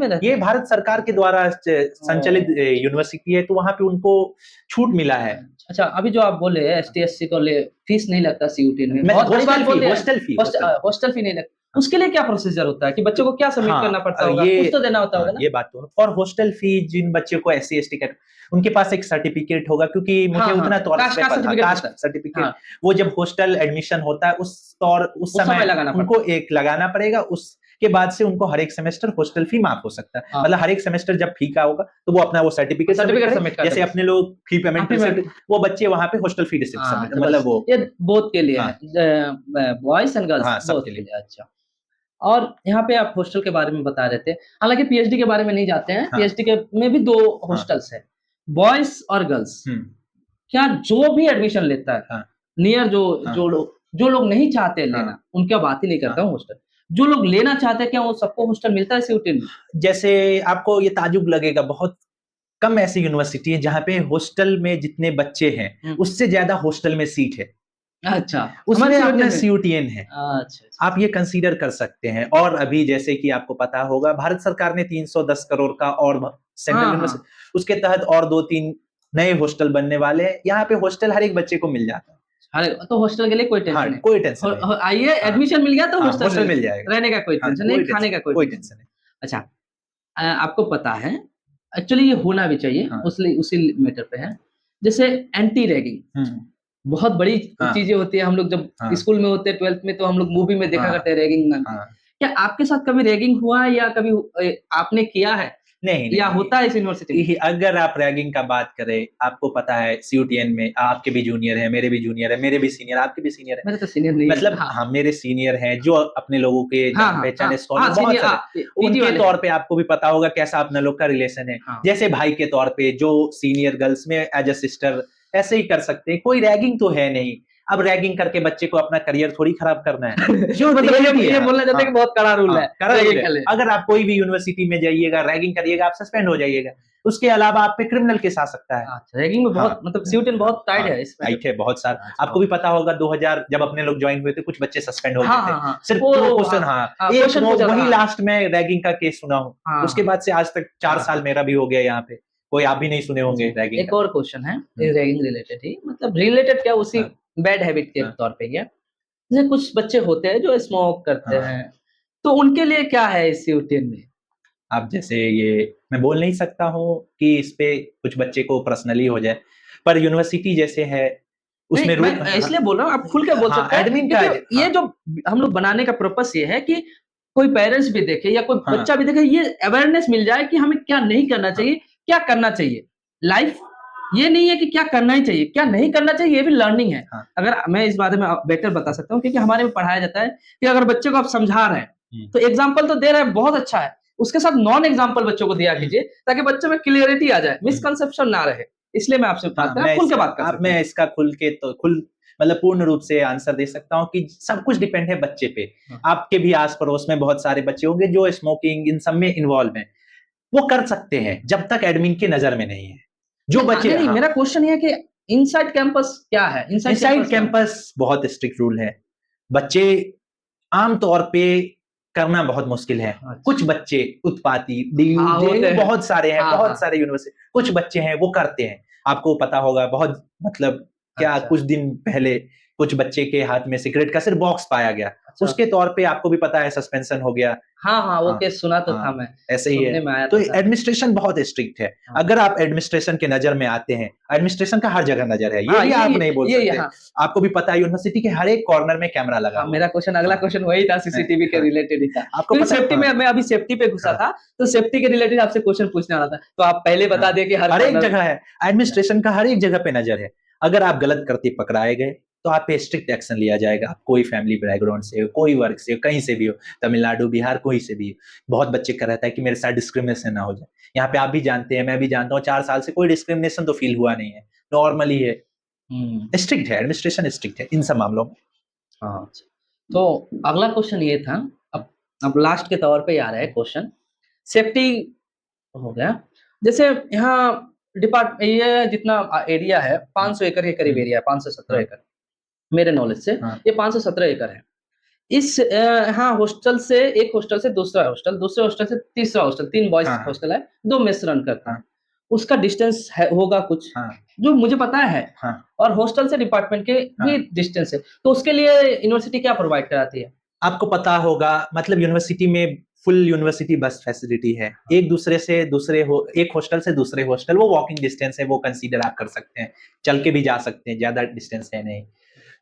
रहते ये हैं? भारत सरकार के द्वारा संचालित ओह! यूनिवर्सिटी है, तो वहाँ पे उनको छूट मिला है। अच्छा, अभी जो आप बोले एसटी, एससी को ले फीस नहीं लगता सीयूटी में, मैं बहुत बड़ी बात हॉस्टल बोल फी, दिया है। हॉस्टल फी, हॉस्टल फी नहीं लगता। उसके लिए क्या प्रोसीजर होता है कि बच्चों को क्या सबमिट हाँ, करना पड़ता होगा? ये कुछ तो देना होता होगा ना? ये बात तो है। और हॉस्टल फी जिन बच्चों को एससी एसटी कैट, उनके पास एक सर्टिफिकेट होगा, क्योंकि मुझे हाँ, उतना हाँ, तौर कास्ट पे कास्ट पता, सर्टिफिकेट कास्ट होता है। सर्टिफिकेट, हाँ, वो जब हॉस्टल एडमिशन होता है उस उस समय समय लगाना पड़ता उनको है। एक लगाना पड़ेगा, उसके बाद से उनको हर एक सेमेस्टर हॉस्टल फी माफ हो सकता है। हाँ, मतलब हर एक सेमेस्टर जब फी का होगा, तो वो अपना वो सर्टिफिकेट सबमिट सर्टिफिकेट करे, सबमिट कर जैसे देंगे। अपने लोग फी हाँ, पेमेंट रिसिप्ट, वो बच्चे वहां पे हॉस्टल फी रिसिप्ट हाँ, सबमिट, तो मतलब बस वो, ये बोथ के लिए है, हाँ, बॉयज़ एंड गर्ल्स हाँ, बोथ सबके के लिए। लिए, अच्छा। और यहाँ पे आप हॉस्टल के बारे में बता रहे थे, हालाँकि पीएचडी के बारे में नहीं जाते हैं, हाँ, पीएचडी के में भी 2 हाँ, हॉस्टल्स हैं, बॉयज़ और गर्ल्स। हम्म, क्या जो भी एडमिशन लेता है, हाँ, नियर हाँ, जो लोग नहीं चाहते हाँ, लेना, उनका बात ही नहीं हाँ। करता हूँ हॉस्टल। जो लोग लेना चाहते हैं, क्या वो सबको हॉस्टल मिलता है सीयूटी में? जैसे आपको ये ताजुब लगेगा, बहुत कम ऐसी यूनिवर्सिटी है जहाँ पे हॉस्टल में जितने बच्चे हैं, हुँ, उससे ज्यादा हॉस्टल में सीट है, अच्छा, हमारे उसमें सीयूटी अपना में सीयूटीएन है। अच्छा, अच्छा। आप ये कंसीडर कर सकते हैं। और अभी जैसे कि आपको पता होगा, भारत सरकार ने 310 करोड़ का और सेंट्रल हाँ, यूनिवर्सिटी, हाँ। उसके तहत और 2-3 नए हॉस्टल बनने वाले हैं। यहाँ पे हॉस्टल हर एक बच्चे को मिल जाता है। अरे, तो हॉस्टल के लिए कोई हाँ, टेंशन नहीं। कोई टेंशन नहीं। आइए हाँ, एडमिशन मिल गया तो हाँ, हॉस्टल हॉस्टल मिल मिल गया। जाएगा। रहने का कोई हाँ, टेंशन नहीं, खाने का कोई कोई टेंशन टेंशन नहीं। नहीं। अच्छा, आपको पता है एक्चुअली ये होना भी चाहिए, हाँ, उसी मैटर पे है। जैसे एंटी रैगिंग हम्म, बहुत बड़ी हाँ, चीज़ें होती है, हम लोग जब हाँ, स्कूल में होते हैं 12th में तो हम लोग मूवी में देखा हाँ, करते हैं रैगिंग नाम की। हाँ। क्या आपके साथ कभी रैगिंग हुआ है या कभी आपने किया है नहीं, या नहीं। होता है इस यूनिवर्सिटी में? अगर आप रैगिंग का बात करें, आपको पता है सीयूटीएन में आपके भी जूनियर हैं, मेरे भी जूनियर हैं, मेरे भी सीनियर, आपके भी सीनियर हैं। मेरे तो सीनियर नहीं है। मतलब हाँ। हाँ, मेरे सीनियर हैं जो अपने लोगों के हाँ, जान हाँ, पहचान हाँ, स्कॉलर हाँ, बहुत सीनियर सारे, पीजी उनके वाले हैं। तौर पे आपको भी पता होगा कैसा अपना लोग का रिलेशन है। हाँ। जैसे भाई के तौर पे जो सीनियर गर्ल्स में एज अ सिस्टर ऐसे ही कर सकते हैं, कोई रैगिंग तो है नहीं। अब रैगिंग करके बच्चे को अपना करियर थोड़ी खराब करना है। जो मतलब reality ये है, बोलना चाहते हैं कि बहुत कड़ा रूल है कड़ा रूल रैगिंग है। के लिए। अगर आप कोई भी यूनिवर्सिटी में जाइएगा, रैगिंग करिएगा, आप सस्पेंड हो जाइएगा। उसके अलावा आप पे क्रिमिनल केस आ सकता है। अच्छा, रैगिंग में बहुत हाँ, मतलब सीयूटीएन बहुत टाइट है इसमें। टाइट है बहुत सारा। अच्छा, आपको भी पता होगा 2000 जब अपने लोग ज्वाइन हुए थे, कुछ बच्चे सस्पेंड हो हाँ, गए थे। हाँ, हाँ। सिर्फ वो वो क्वेश्चन, एक क्वेश्चन वो पूछा था, वही हाँ। लास्ट में रैगिंग का केस सुना हूँ। हाँ, उसके बाद से आज तक 4 हाँ, साल हाँ। मेरा भी हो गया यहाँ पे। कोई आप भी नहीं सुने होंगे जी, रैगिंग एक का। और क्वेश्चन है, रैगिंग रिलेटेड ही, मतलब रिलेटेड क्या, उसी हाँ, बैड हैबिट के हाँ, तौर पे ही है। जैसे कुछ बच्चे होते हैं जो स्मोक करते हाँ। हैं, तो उनके लिए क्या है इस सीयूटीएन में? आप जैसे ये मैं बोल नहीं सकता हूँ कि इस पे कुछ बच्चे को पर्सनली हो जाए, पर यूनिवर्सिटी जैसे है उसमें नहीं, रूल, मैं इसलिए बोल रहा हूँ, आप खुल के बोल सकते हैं, एडमिन का, क्योंकि ये जो हम लोग बनाने का पर्पस ये है कि कोई पेरेंट्स भी देखे या कोई हाँ। बच्चा भी देखे, ये अवेयरनेस मिल जाए कि हमें क्या नहीं करना चाहिए, क्या करना चाहिए। लाइफ ये नहीं है कि क्या करना ही चाहिए, क्या नहीं करना चाहिए, ये भी लर्निंग है। हाँ। अगर मैं इस बारे में बेटर बता सकता हूँ, क्योंकि हमारे में पढ़ाया जाता है कि अगर बच्चे को आप समझा रहे हैं, तो एग्जाम्पल तो दे रहे हैं, बहुत अच्छा है, उसके साथ नॉन एग्जाम्पल बच्चों को दिया कीजिए, ताकि बच्चों में क्लियरिटी आ जाए, मिसकंसेप्शन ना रहे। इसलिए मैं आपसे बात कर रहा हूं, खुल के बात कर सकते मैं हैं। इसका खुल के तो खुल मतलब पूर्ण रूप से आंसर दे सकता हूँ कि सब कुछ डिपेंड है बच्चे पे। हाँ। आपके भी आस पड़ोस में बहुत सारे बच्चे होंगे जो स्मोकिंग इन सब में इन्वॉल्व हैं। वो कर सकते हैं जब तक एडमिन की नजर में नहीं है। जो बच्चे, नहीं, मेरा क्वेश्चन ये है कि इनसाइड कैंपस क्या है? इनसाइड कैंपस बहुत स्ट्रिक्ट रूल है। बच्चे आम तौर पे करना बहुत मुश्किल है। अच्छा। कुछ बच्चे उत्पाती हाँ, होते हैं। बहुत सारे हैं, हाँ, बहुत हाँ। सारे यूनिवर्सिटी, कुछ बच्चे हैं वो करते हैं। आपको पता होगा बहुत, मतलब क्या अच्छा। कुछ दिन पहले कुछ बच्चे के हाथ में सिगरेट का सिर्फ बॉक्स पाया गया। अच्छा। उसके तौर पे आपको भी पता है सस्पेंशन हो गया। हाँ, वो हाँ, केस सुना तो था हाँ, मैं, ऐसे ही है। सुनने में आया तो तो था। एडमिनिस्ट्रेशन बहुत स्ट्रिक्ट है। हाँ। अगर आप एडमिनिस्ट्रेशन के नजर में आते हैं, एडमिनिस्ट्रेशन का हर जगह नजर है, ये हाँ, भी आप नहीं बोल सकते। हाँ। आपको भी पता है यूनिवर्सिटी के हर एक कॉर्नर में कैमरा लगा हाँ, हुआ मेरा क्वेश्चन, अगला हाँ, क्वेश्चन वही था, सीसीटीवी के हाँ, रिलेटेड ही था। आपको क्योंकि पता सेफ्टी में, हाँ, मैं अभी सेफ्टी पे घुसा हाँ, था, तो सेफ्टी के रिलेटेड आपसे क्वेश्चन पूछने वाला था, तो आप पहले बता हाँ, दें कि हर हर एक कॉर्नर। जगह है। एडमिनिस्ट्रेशन का हर एक जगह पे नजर है। अगर आप गलत करते पकड़ाए गए तो आप पे स्ट्रिक्ट एक्शन लिया जाएगा। आप कोई फैमिली बैकग्राउंड से हो, कोई वर्ग से हो, कहीं से भी हो, तमिलनाडु, बिहार, कोई से भी हो, बहुत बच्चे का रहता है कि मेरे साथ डिस्क्रिमिनेशन ना हो जाए। यहाँ पे आप भी जानते हैं, मैं भी जानता हूँ, 4 साल से कोई डिस्क्रिमिनेशन तो फील हुआ नहीं है, नॉर्मली है। स्ट्रिक्ट है, एडमिनिस्ट्रेशन स्ट्रिक्ट है इन सब मामलों में। हाँ, तो अगला क्वेश्चन ये था, अब लास्ट के तौर पे आ रहा है क्वेश्चन, सेफ्टी हो गया। जैसे यहाँ ये जितना एरिया है, 500 एकड़ के करीब एरिया है, 517 एकड़ मेरे नॉलेज से, ये 517 एकड़ है। इस यहाँ हॉस्टल से, एक हॉस्टल से दूसरा हॉस्टल, दूसरे हॉस्टल से तीसरा हॉस्टल, 3 बॉयज हॉस्टल है, 2 मेस रन करते हैं। उसका डिस्टेंस है, होगा कुछ, जो मुझे पता है, और हॉस्टल से डिपार्टमेंट के भी डिस्टेंस है, तो उसके लिए यूनिवर्सिटी क्या प्रोवाइड कराती है? आपको पता होगा, मतलब यूनिवर्सिटी में फुल यूनिवर्सिटी बस फैसिलिटी है। एक दूसरे से दूसरे एक हॉस्टल से दूसरे हॉस्टल वो वॉकिंग डिस्टेंस है, वो कंसीडर आप कर सकते हैं, चल के भी जा सकते हैं, ज्यादा डिस्टेंस है नहीं।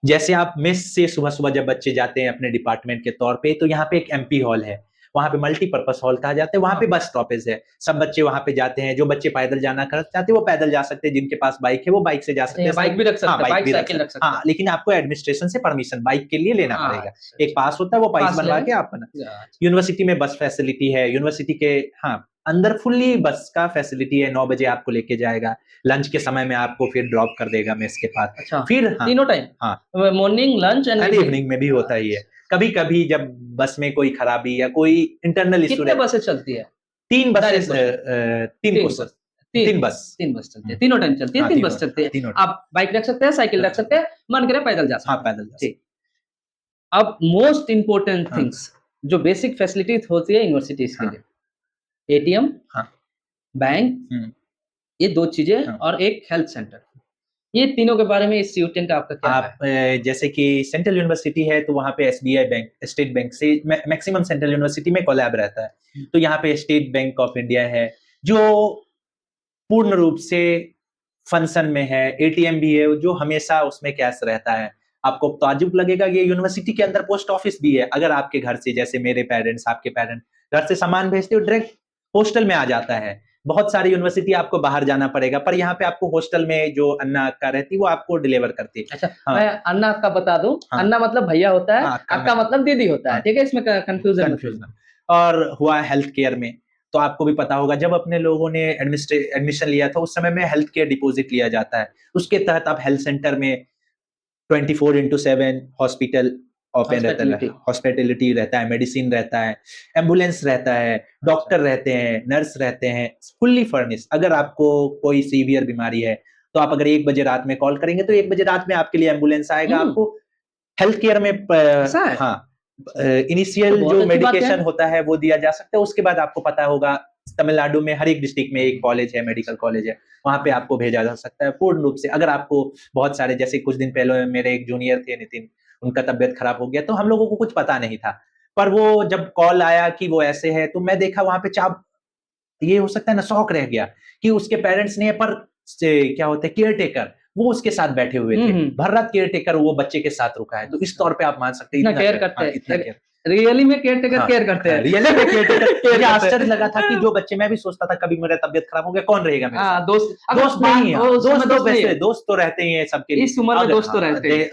जैसे आप मेस से सुबह सुबह जब बच्चे जाते हैं अपने डिपार्टमेंट के तौर पे, तो यहाँ पे एक एमपी हॉल है, वहां पे मल्टीपर्पज हॉल कहा जाता है, वहां पे बस स्टॉपेज है, सब बच्चे वहां पे जाते हैं। जो बच्चे पैदल जाना चाहते हैं वो पैदल जा सकते हैं, जिनके पास बाइक है वो बाइक से जा सकते हैं, बाइक भी रख सकते हैं, बाइक साइकिल रख सकते हैं। हाँ, लेकिन आपको एडमिनिस्ट्रेशन से परमिशन बाइक के लिए लेना पड़ेगा। एक पास होता है, वो पास बनवा के आप यूनिवर्सिटी में बस फैसिलिटी है। यूनिवर्सिटी के अंदर फुल्ली बस का फैसिलिटी है। 9 बजे आपको लेके जाएगा, लंच के समय में आपको फिर ड्रॉप कर देगा मेस के पास। अच्छा, फिर तीनों time, morning, lunch and evening में भी होता ही है। कभी कभी जब बस में कोई खराबी या कोई इंटरनल इशू, कितने बसें चलती है? 3 बसेस, 3 बस चलती है, तीनों टाइम चलती है, 3 बस चलती है। आप बाइक रख सकते हैं, साइकिल रख सकते हैं, मन करे पैदल जा सकते हैं। पैदल जा सकते हैं। अब मोस्ट इंपोर्टेंट थिंग्स, जो बेसिक फैसिलिटीज होती है यूनिवर्सिटीज के लिए, एटीएम, बैंक, ये 2 चीजें, और एक हेल्थ सेंटर, ये तीनों के बारे में इस सीयूटीएन का आपका क्या है? जैसे कि सेंट्रल यूनिवर्सिटी है तो वहां पे एसबीआई बैंक, स्टेट बैंक से मैक्सिमम सेंट्रल यूनिवर्सिटी में कोलैब रहता है। तो यहाँ पे स्टेट बैंक ऑफ इंडिया है जो पूर्ण रूप से फंक्शन में है। एटीएम भी है जो हमेशा उसमें कैश रहता है। आपको ताज्जुब लगेगा, ये यूनिवर्सिटी के अंदर पोस्ट ऑफिस भी है। अगर आपके घर से, जैसे मेरे पेरेंट्स, आपके पेरेंट्स घर से सामान भेजते हो, डायरेक्ट हॉस्टल में आ जाता है। बहुत सारी यूनिवर्सिटी आपको बाहर जाना पड़ेगा, पर यहाँ पे आपको हॉस्टल में जो अन्ना अक्का रहती है वो आपको डिलीवर करती है। अच्छा, मैं अन्ना अक्का बता दूं, अन्ना मतलब भैया होता है, अक्का मतलब दीदी होता है, ठीक है, इसमें कंफ्यूजन। और हुआ हेल्थ केयर में, तो आपको भी पता होगा, जब अपने लोगों ने एडमिशन लिया था उस समय में हेल्थ केयर डिपॉजिट लिया जाता है। उसके तहत आप हेल्थ सेंटर में 24/7 हॉस्पिटल ओपन रहता है, हॉस्पिटलिटी रहता है, मेडिसिन रहता है, एम्बुलेंस रहता है, डॉक्टर रहते हैं, नर्स रहते हैं, फुल्ली फर्निश। अगर आपको कोई सीवियर बीमारी है तो आप अगर 1 बजे रात में कॉल करेंगे तो 1 बजे रात में आपके लिए एम्बुलेंस आएगा। आपको हेल्थ केयर में हाँ, इनिशियल जो मेडिकेशन होता है वो दिया जा सकता है। उसके बाद आपको पता होगा तमिलनाडु में हर एक डिस्ट्रिक्ट में एक कॉलेज है, मेडिकल कॉलेज है, वहां पे आपको भेजा जा सकता है पूर्ण रूप से। अगर आपको बहुत सारे, जैसे कुछ दिन पहले मेरे एक जूनियर थे नितिन, उनका तबियत खराब हो गया, तो हम लोगों को कुछ पता नहीं था, पर वो जब कॉल आया कि वो ऐसे है, तो मैं देखा वहां पे चाप, ये हो सकता है ना, शौक रह गया कि उसके पेरेंट्स ने, पर क्या होता है, केयर टेकर वो उसके साथ बैठे हुए थे, भर रात केयर टेकर वो बच्चे के साथ रुका है। तो इस तौर पे आप मान सकते हैं इतना केयर करते हैं, रियली में केयर टेकर केयर करते हैं, रियली में केयर टेकर। मुझे आश्चर्य लगा था कि जो बच्चे, मैं भी सोचता था कभी मेरा तबियत खराब हो गया कौन रहेगा मेरे साथ, दोस्त नहीं है, दोस्त तो रहते ही हैं सबके लिए, इस उम्र में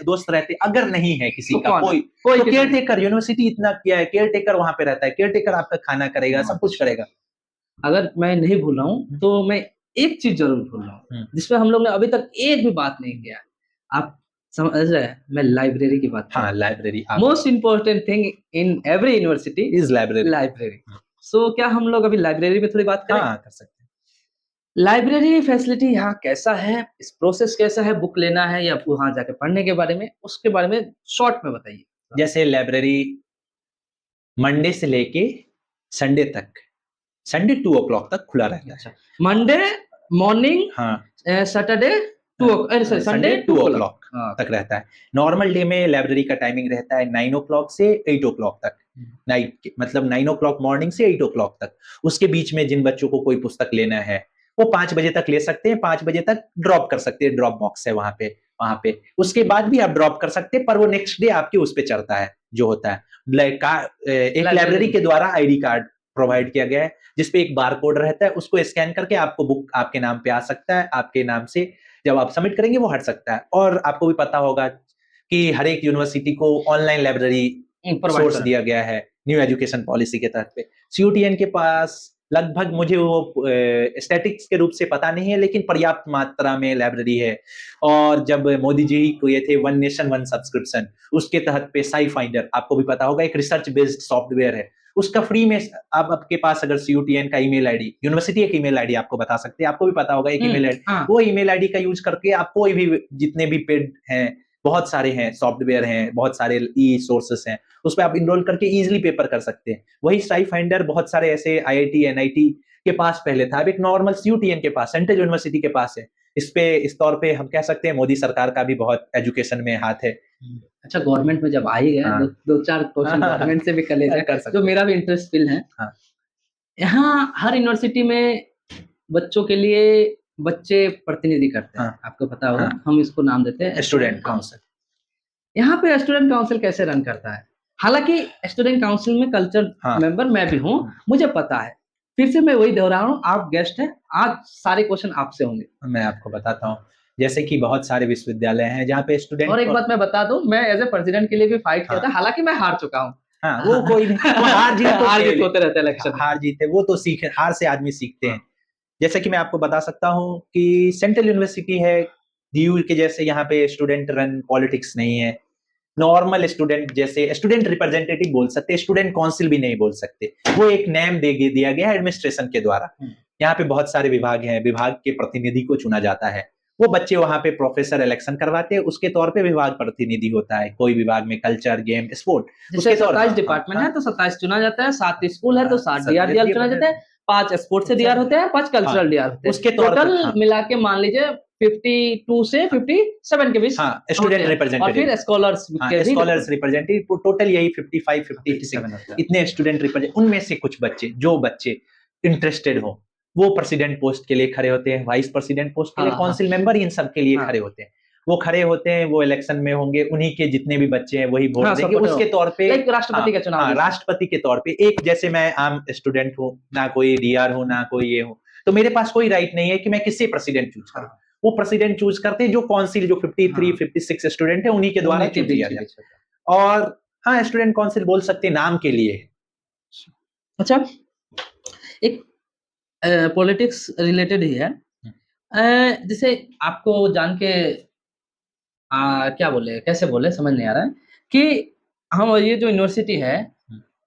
दोस्त रहते अगर नहीं है किसी का कोई तो केयर टेकर, यूनिवर्सिटी इतना किया है, केयर टेकर वहां पे रहता है, केयर टेकर आपका खाना करेगा, सब कुछ करेगा। अगर मैं नहीं भूल रहा हूँ तो मैं एक चीज जरूर भूल रहा हूँ जिसपे हम लोग ने अभी तक एक भी बात नहीं किया। आप समझ रहे हैं, मैं लाइब्रेरी की बात। हाँ, library most important thing in every university is library. So क्या हम लोग अभी लाइब्रेरी में थोड़ी बात करें? हाँ, कर सकते हैं। लाइब्रेरी फैसिलिटी यहाँ कैसा है, इस प्रोसेस कैसा है, बुक लेना है या वहां जाके पढ़ने के बारे में, उसके बारे में शॉर्ट में बताइए। जैसे लाइब्रेरी मंडे से लेके संडे तक, संडे 2 o'clock तक खुला रहता है। मंडे मॉर्निंग, हाँ, सैटरडे संडे 2 o'clock तक रहता है। नॉर्मल डे में लाइब्रेरी का टाइमिंग रहता है 9 o'clock से 8 o'clock तक, नाइट के, मतलब 9 o'clock मॉर्निंग से 8 o'clock तक। उसके बीच में जिन बच्चों को कोई पुस्तक लेना है वो 5 बजे तक ले सकते हैं, 5 बजे तक ड्रॉप कर सकते हैं, ड्रॉप बॉक्स है वहां पे। उसके बाद भी आप ड्रॉप कर सकते हैं, पर वो नेक्स्ट डे आपके उस पे चढ़ता है जो होता है। एक लाइब्रेरी के द्वारा आईडी कार्ड प्रोवाइड किया गया है जिसपे एक बार कोड रहता है, उसको स्कैन करके आपको बुक आपके नाम पे आ सकता है, आपके नाम से जब आप सबमिट करेंगे वो हट सकता है। और आपको भी पता होगा कि हर एक यूनिवर्सिटी को ऑनलाइन लाइब्रेरी सोर्स दिया गया है न्यू एजुकेशन पॉलिसी के तहत पे। सीयूटीएन के पास लगभग, मुझे वो स्टैटिक्स के रूप से पता नहीं है, लेकिन पर्याप्त मात्रा में लाइब्रेरी है। और जब मोदी जी को ये थे वन नेशन वन सब्सक्रिप्शन, उसके तहत पे साई फाइंडर, आपको भी पता होगा, एक रिसर्च बेस्ड सॉफ्टवेयर है, उसका फ्री में आप, आपके पास अगर सीयूटीएन का ईमेल आईडी, यूनिवर्सिटी एक ईमेल आईडी आपको बता सकते हैं, आपको भी पता होगा एक ईमेल आईडी, वो ईमेल आईडी का यूज करके आप कोई भी, जितने भी पेड हैं, बहुत सारे हैं सॉफ्टवेयर हैं, बहुत सारे ई सोर्सेस हैं, उस पर आप इनरोल करके इजीली पेपर कर सकते हैं। वही साई फाइंडर बहुत सारे ऐसे आईआईटी एनआईटी के पास पहले था, अब एक नॉर्मल सीयूटीएन के पास, सेंट्रल यूनिवर्सिटी के पास है। इस तौर पे हम कह सकते हैं मोदी सरकार का भी बहुत एजुकेशन में हाथ है। अच्छा, गवर्नमेंट में जब आ ही गए, दो चार क्वेश्चन गवर्नमेंट से भी कर ले जाए, जो मेरा भी इंटरेस्ट फिल है। यहाँ हर यूनिवर्सिटी में बच्चों के लिए बच्चे प्रतिनिधि करते हैं, आपको पता होगा, हम इसको नाम देते हैं स्टूडेंट काउंसिल। यहाँ पे स्टूडेंट काउंसिल कैसे रन करता है? हालांकि स्टूडेंट काउंसिल में कल्चर मेंबर मैं भी हूँ, मुझे पता है, फिर से मैं वही दोहरा रहा हूँ, आप गेस्ट हैं, आज सारे क्वेश्चन आपसे होंगे। मैं आपको बताता हूँ, जैसे कि बहुत सारे विश्वविद्यालय हैं जहाँ पे स्टूडेंट, और एक बात मैं बता दूं, मैं एज ए प्रेसिडेंट के लिए भी फाइट किया था, हालांकि मैं हार चुका हूँ। वो कोई हार जीत होते रहते हैं इलेक्शन, हार जीत है, वो तो हार से आदमी सीखते हैं। जैसे कि मैं आपको बता सकता हूँ कि सेंट्रल यूनिवर्सिटी है, डीयू के जैसे यहाँ पे स्टूडेंट रन पॉलिटिक्स नहीं है। नॉर्मल स्टूडेंट, जैसे स्टूडेंट रिप्रेजेंटेटिव बोल सकते, स्टूडेंट काउंसिल भी नहीं बोल सकते, वो एक नेम दिया गया है एडमिनिस्ट्रेशन के द्वारा। यहाँ पे बहुत सारे विभाग हैं, विभाग के प्रतिनिधि को चुना जाता है, वो बच्चे वहां पे प्रोफेसर इलेक्शन करवाते हैं, उसके तौर पे विभाग प्रतिनिधि होता है। कोई विभाग में कल्चर, गेम, स्पोर्ट, उसके 27 डिपार्टमेंट है तो 27 चुना जाता है, 7 स्कूल है तो 7 डीआर चुना जाता है, 5 स्पोर्ट्स से डीआर होते हैं, 5 कल्चरल डीआर होते हैं, उसके टोटल मिला के मान लीजिए 52 से 57 के बीच स्टूडेंट रिप्रेजेंटेटिव, और फिर स्कॉलर्स रिप्रेजेंटेटिव, टोटल यही 55-56 इतने स्टूडेंट रिप्रेजेंट। उनमें से कुछ बच्चे, जो बच्चे इंटरेस्टेड हो, वो प्रेसिडेंट पोस्ट के लिए खड़े होते हैं, वाइस प्रेसिडेंट पोस्ट के लिए, काउंसिल मेंबर, इन सब के लिए खड़े होते हैं। वो खड़े होते हैं, वो इलेक्शन में होंगे, उन्हीं के जितने भी बच्चे हैं वही वोट देंगे। उसके तौर पे राष्ट्रपति का चुनाव, राष्ट्रपति के तौर पे, एक जैसे मैं आम स्टूडेंट हूँ, ना कोई डीआर हो, ना कोई ये हो, तो मेरे पास कोई राइट नहीं है कि मैं किससे प्रेसिडेंट चूज करूं। वो प्रेसिडेंट चूज करते हैं जो काउंसिल, जो 53-56 स्टूडेंट है, उन्हीं के द्वारा चूज किया जाता है। और हाँ, स्टूडेंट काउंसिल बोल सकते हैं, नाम के लिए। अच्छा, एक पॉलिटिक्स रिलेटेड ही है, जैसे आपको जान के क्या बोले, कैसे बोले, समझ नहीं आ रहा है कि हम ये जो यूनिवर्सिटी है,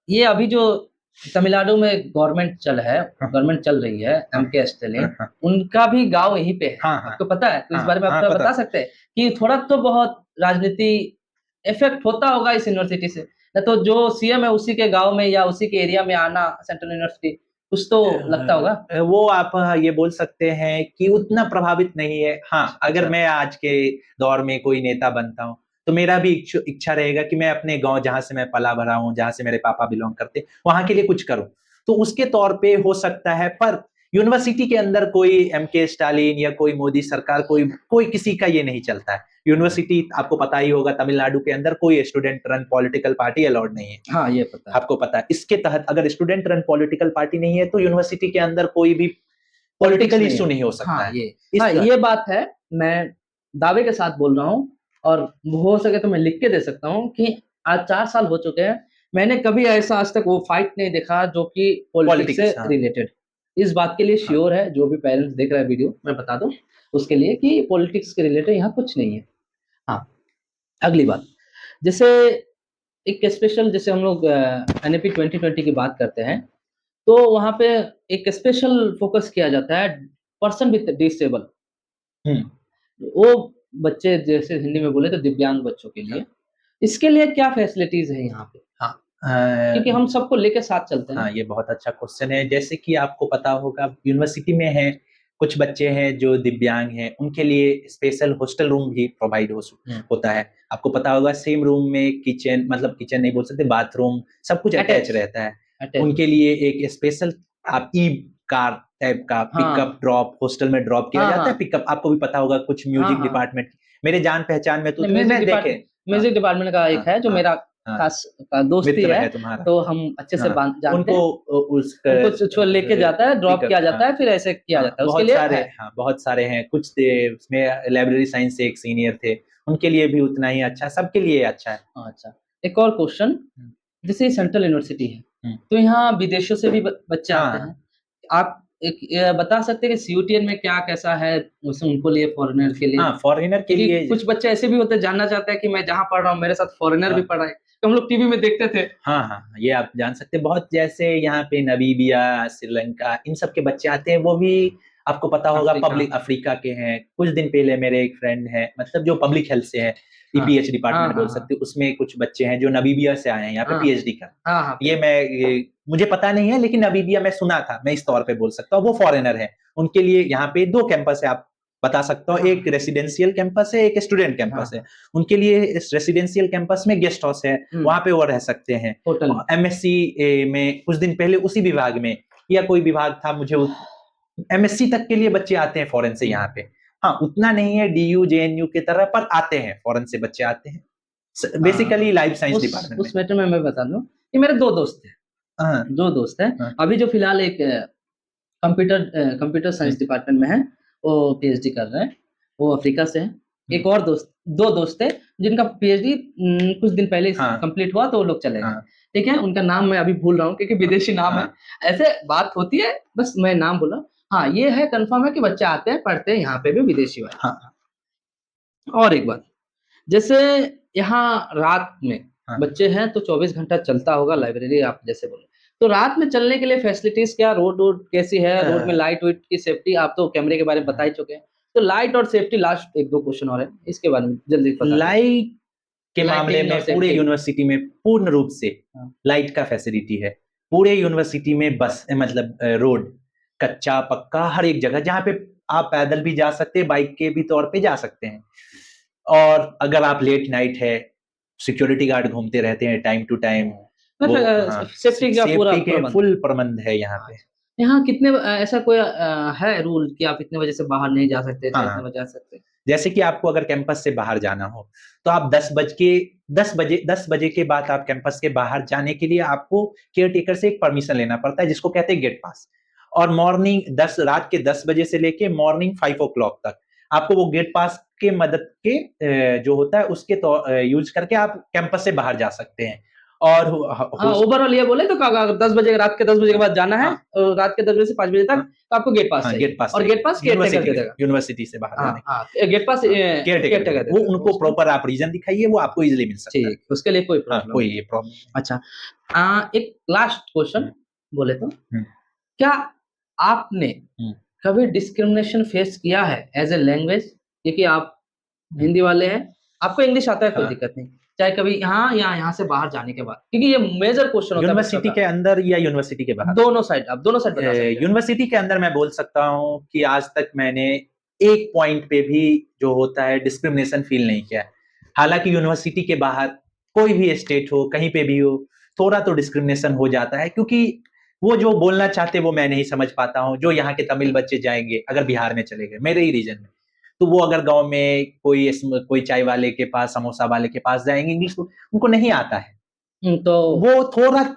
ये अभी जो तमिलनाडु में गवर्नमेंट चल रही है, एमके स्टालिन, उनका भी गाँव यहीं पे है। आपको पता है? तो इस बारे में आप थोड़ा बता सकते हैं कि थोड़ा तो बहुत राजनीति इफेक्ट होता होगा इस यूनिवर्सिटी से, नहीं तो जो सीएम है उसी के गाँव में या उसी के एरिया में आना सेंट्रल यूनिवर्सिटी, कुछ तो लगता होगा। वो आप ये बोल सकते हैं कि उतना प्रभावित नहीं है। हाँ, अगर मैं आज के दौर में कोई नेता बनता हूँ तो मेरा भी इच्छा रहेगा कि मैं अपने गांव जहां से मैं पला भरा हूँ, जहां से मेरे पापा बिलोंग करते, वहां के लिए कुछ करूं। तो उसके तौर पे हो सकता है, पर यूनिवर्सिटी के अंदर कोई एमके स्टालिन या कोई मोदी सरकार, कोई कोई किसी का ये नहीं चलता है। यूनिवर्सिटी आपको पता ही होगा, तमिलनाडु के अंदर कोई student run political party allowed नहीं है। हाँ, ये पता है। आपको पता है, इसके तहत अगर स्टूडेंट रन पॉलिटिकल पार्टी नहीं है तो यूनिवर्सिटी के अंदर कोई भी पॉलिटिकल इश्यू नहीं हो सकता है। ये बात है, मैं दावे के साथ बोल रहा हूँ, और हो सके तो मैं लिख के दे सकता हूँ कि आज 4 साल हो चुके हैं, मैंने कभी ऐसा आज तक वो फाइट नहीं देखा जो कि पॉलिटिक्स से रिलेटेड। इस बात के लिए श्योर है, जो भी पेरेंट्स देख रहा है वीडियो, मैं बता दूं उसके लिए कि पॉलिटिक्स के रिलेटेड यहाँ कुछ नहीं है। हाँ, अगली बात, जैसे एक स्पेशल, जैसे हम लोग एनईपी 2020 की बात करते हैं, तो वहाँ पे एक स्पेशल फोकस किया जाता है पर्सन विद डिसेबल, वो बच्चे, जैसे हिंदी में बोले तो दिव्यांग बच्चों के लिए, इसके लिए क्या फैसिलिटीज है यहाँ पे? हाँ, क्योंकि हम सबको लेके साथ चलते हैं। हाँ, ये बहुत अच्छा क्वेश्चन है। जैसे कि आपको पता होगा, यूनिवर्सिटी में है कुछ बच्चे हैं जो दिव्यांग हैं, उनके लिए स्पेशल हॉस्टल रूम भी प्रोवाइड होता है। आपको पता होगा, सेम रूम में किचन, मतलब किचन नहीं बोल सकते, बाथरूम, सब कुछ अटैच रहता है। उनके लिए एक स्पेशल आप ई कार टाइप का पिकअप ड्रॉप, हॉस्टल में ड्रॉप किया जाता है। पिकअप आपको भी पता होगा, कुछ म्यूजिक डिपार्टमेंट, मेरे जान पहचान में तो म्यूजिक डिपार्टमेंट का एक है जो मेरा खास दोस्ती है, तो हम अच्छे से जानते हैं। उनको लेके जाता है, ड्रॉप किया जाता है, फिर ऐसे किया जाता है। उसके लिए बहुत सारे हैं। कुछ उसमें लाइब्रेरी साइंस से एक सीनियर थे, उनके लिए भी उतना ही अच्छा, सबके लिए अच्छा है। अच्छा, एक और क्वेश्चन, जैसे सेंट्रल यूनिवर्सिटी है, तो यहाँ विदेशों से भी बच्चे आते हैं, आप एक बता सकते हैं कि सीयूटीएन में क्या कैसा है उनको लिए, फॉरेनर के लिए? हाँ, फॉरेनर के लिए कुछ बच्चे ऐसे भी होते हैं, जानना चाहते हैं कि मैं जहाँ पढ़ रहा हूँ मेरे साथ फॉरेनर भी पढ़ रहा है, तो हम लोग टीवी में देखते थे। हाँ, ये आप जान सकते हैं। बहुत, जैसे यहाँ पे नामीबिया, श्रीलंका, इन सब के बच्चे आते हैं, वो भी आपको पता होगा पब्लिक अफ्रीका के हैं। कुछ दिन पहले मेरे एक फ्रेंड है, मतलब जो पब्लिक हेल्थ से है, ईपीएच डिपार्टमेंट बोल सकते हैं, उसमें कुछ बच्चे हैं जो नामीबिया से आए हैं यहाँ पे पीएचडी कर। ये मुझे पता नहीं है, लेकिन नामीबिया मैं सुना था, मैं इस तौर पे बोल सकता हूँ, वो फॉरेनर है। उनके लिए यहाँ पे 2 कैंपस है, आप बता सकता हूँ, एक रेसिडेंशियल कैंपस है, एक स्टूडेंट कैंपस है। उनके लिए इस रेसिडेंशियल कैंपस में गेस्ट हाउस है, वहां पे वो रह सकते हैं। एमएससी में कुछ दिन पहले उसी विभाग में, या कोई विभाग था, मुझे एमएससी तक के लिए बच्चे आते हैं फॉरेन से यहाँ पे। हाँ, उतना नहीं है डीयू जेएनयू की तरह, पर आते हैं, फॉरेन से बच्चे आते हैं, बेसिकली लाइफ साइंस डिपार्टमेंट में। उस मैटर में मैं बता दूं कि मेरे 2 दोस्त हैं, 2 दोस्त हैं, अभी जो फिलहाल एक कंप्यूटर साइंस डिपार्टमेंट में है, वो पीएचडी कर रहे हैं, वो अफ्रीका से है। एक और 2 दोस्त थे जिनका पीएचडी कुछ दिन पहले कंप्लीट हुआ, तो वो लोग चले गए। ठीक है, उनका नाम मैं अभी भूल रहा हूँ क्योंकि विदेशी नाम है, ऐसे बात होती है, बस मैं नाम बोला। हाँ, ये है, कंफर्म है कि बच्चे आते हैं, पढ़ते हैं यहाँ पे भी, विदेशी वाले। और एक बात, जैसे यहाँ रात में बच्चे हैं तो 24 घंटा चलता होगा लाइब्रेरी, आप जैसे बोले, तो रात में चलने के लिए फैसिलिटीज क्या, रोड कैसी है, रोड में लाइट वाइट की सेफ्टी, आप तो कैमरे के बारे में बता ही चुके हैं, तो लाइट और सेफ्टी, लास्ट 1-2 क्वेश्चन और है इसके बारे में जल्दी बता। लाइट के मामले में पूरे यूनिवर्सिटी में पूर्ण रूप से लाइट का फैसिलिटी है। पूरे यूनिवर्सिटी में बस, मतलब रोड कच्चा पक्का, हर एक जगह, जहाँ पे आप पैदल भी जा सकते हैं, बाइक के भी तौर पे जा सकते हैं। और अगर आप लेट नाइट है, सिक्योरिटी गार्ड घूमते रहते हैं टाइम टू टाइम, सेफ्टी के फुल प्रबंध है यहाँ पे। यहाँ कितने ऐसा कोई है रूल कि आप इतने बजे से बाहर नहीं जा सकते, इतने बजे जा सकते? जैसे कि आपको अगर कैंपस से बाहर जाना हो तो आप 10 बजे के बाद आप कैंपस के बाहर जाने के लिए आपको केयर टेकर से एक परमिशन लेना पड़ता है, जिसको कहते हैं गेट पास। और रात के 10 बजे से लेके मॉर्निंग 5 o'clock तक आपको वो गेट पास के मदद के जो होता है उसके यूज करके आप कैंपस से बाहर जा सकते हैं। और हाँ, ओवरऑल ये बोले तो 10 बजे, रात के 10 बजे के बाद जाना है, हाँ। और रात के 10 बजे से 5 बजे तक हाँ। तो आपको गेट पास हाँ, चाहिए, गेट पास और चाहिए। गेट पास केयरटेकर दे देगा। यूनिवर्सिटी से बाहर जाने हाँ, गेट पास केयरटेकर केयरटेकर दे वो देगा। उनको प्रॉपर आप रीजन दिखाइए, वो आपको इजीली मिल सकता है। ठीक, उसके लिए कोई हाँ, प्रॉब्लम कोई नहीं। ये प्रॉब्लम। अच्छा, एक लास्ट क्वेश्चन बोले तो, हम्म। क्या आपने कभी डिस्क्रिमिनेशन फेस किया है एज ए लैंग्वेज? क्योंकि आप हिंदी वाले हैं, आपको इंग्लिश आता है, कोई हाँ। दिक्कत नहीं, चाहे कभी यहाँ या यहाँ से बाहर जाने के बाद, क्योंकि ये मेजर क्वेश्चन होता है बच्चों यूनिवर्सिटी का। के अंदर या यूनिवर्सिटी के बाहर? दोनों साइड, आप दोनों साइड बता सकते हैं। यूनिवर्सिटी के अंदर मैं बोल सकता हूँ कि आज तक मैंने एक पॉइंट पे भी जो होता है डिस्क्रिमिनेशन फील नहीं किया है। हालांकि यूनिवर्सिटी के बाहर कोई भी स्टेट हो, कहीं पे भी हो, थोड़ा तो डिस्क्रिमिनेशन हो जाता है, क्योंकि वो जो बोलना चाहते वो मैं नहीं समझ पाता हूँ। जो यहाँ के तमिल बच्चे जाएंगे, अगर बिहार में चले गए, मेरे ही रीजन में, तो वो अगर गांव में कोई चाय वाले के पास, समोसा वाले के पास जाएंगे, इंग्लिश उनको नहीं आता है, तो वो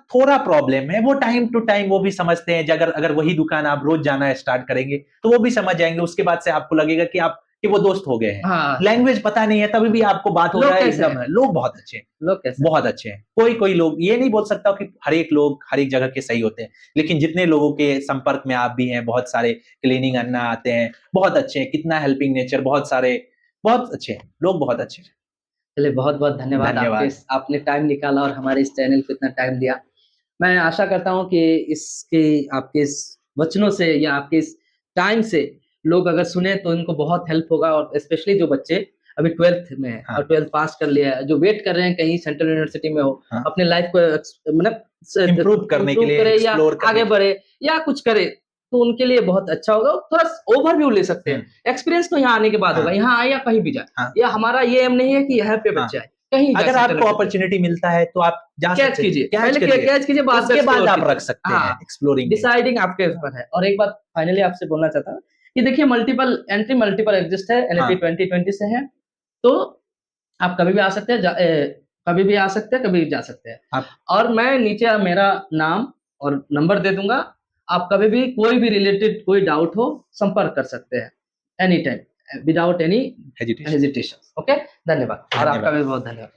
थोड़ा प्रॉब्लम है। वो टाइम टू टाइम वो भी समझते हैं, अगर वही दुकान आप रोज जाना स्टार्ट करेंगे तो वो भी समझ जाएंगे। उसके बाद से आपको लगेगा कि वो दोस्त हो गए हैं। हाँ, लैंग्वेज पता नहीं है तभी भी आपको बात हो लोग रहा है कैसे एकदम। हैं? लोग बहुत अच्छे हैं, लोग कैसे? बहुत अच्छे हैं। कोई लोग ये नहीं बोल सकता कि हर एक लोग हर एक जगह के सही होते हैं, लेकिन जितने लोगों के संपर्क में आप भी हैं, बहुत सारे क्लीनिंग अन्ना आते हैं, बहुत अच्छे हैं, कितना हेल्पिंग नेचर, बहुत अच्छे हैं लोग, बहुत अच्छे हैं। चलिए, बहुत-बहुत धन्यवाद, आपने टाइम निकाला और हमारे इस चैनल को इतना टाइम दिया। मैं आशा करता हूँ कि आपके इस वचनों से या आपके इस टाइम से लोग अगर सुने तो इनको बहुत हेल्प होगा, और स्पेशली जो बच्चे अभी 12th में है हाँ। और 12th पास कर लिया है, जो वेट कर रहे हैं कहीं सेंट्रल यूनिवर्सिटी में हो, हाँ। अपने लाइफ को मतलब इम्प्रूव करने के लिए, करे या एक्सप्लोर करने आगे बढ़े या कुछ करे, तो उनके लिए बहुत अच्छा होगा। थोड़ा ओवरव्यू ले सकते हैं, एक्सपीरियंस तो यहाँ आने के बाद होगा, यहाँ आए या कहीं भी जाए। हाँ। या हमारा ये एम नहीं है कि यहाँ पे बच्चे आए, कहीं अगर आपको अपॉर्चुनिटी मिलता है तो आप जा सकते हैं, कैच कीजिए, कैच कीजिए, उसके बाद आप रख सकते हैं एक्सप्लोरिंग। डिसाइडिंग आपके ऊपर है। और एक बात फाइनली आपसे बोलना चाहता हूँ कि देखिए, मल्टीपल एग्जिस्ट है, एनईपी 2020 से है, तो आप कभी भी आ सकते हैं, कभी भी आ सकते हैं, कभी भी जा सकते हैं। और मैं नीचे मेरा नाम और नंबर दे दूंगा, आप कभी भी कोई भी रिलेटेड कोई डाउट हो संपर्क कर सकते हैं any time without any hesitation. Okay, धन्यवाद, और आपका भी बहुत धन्यवाद।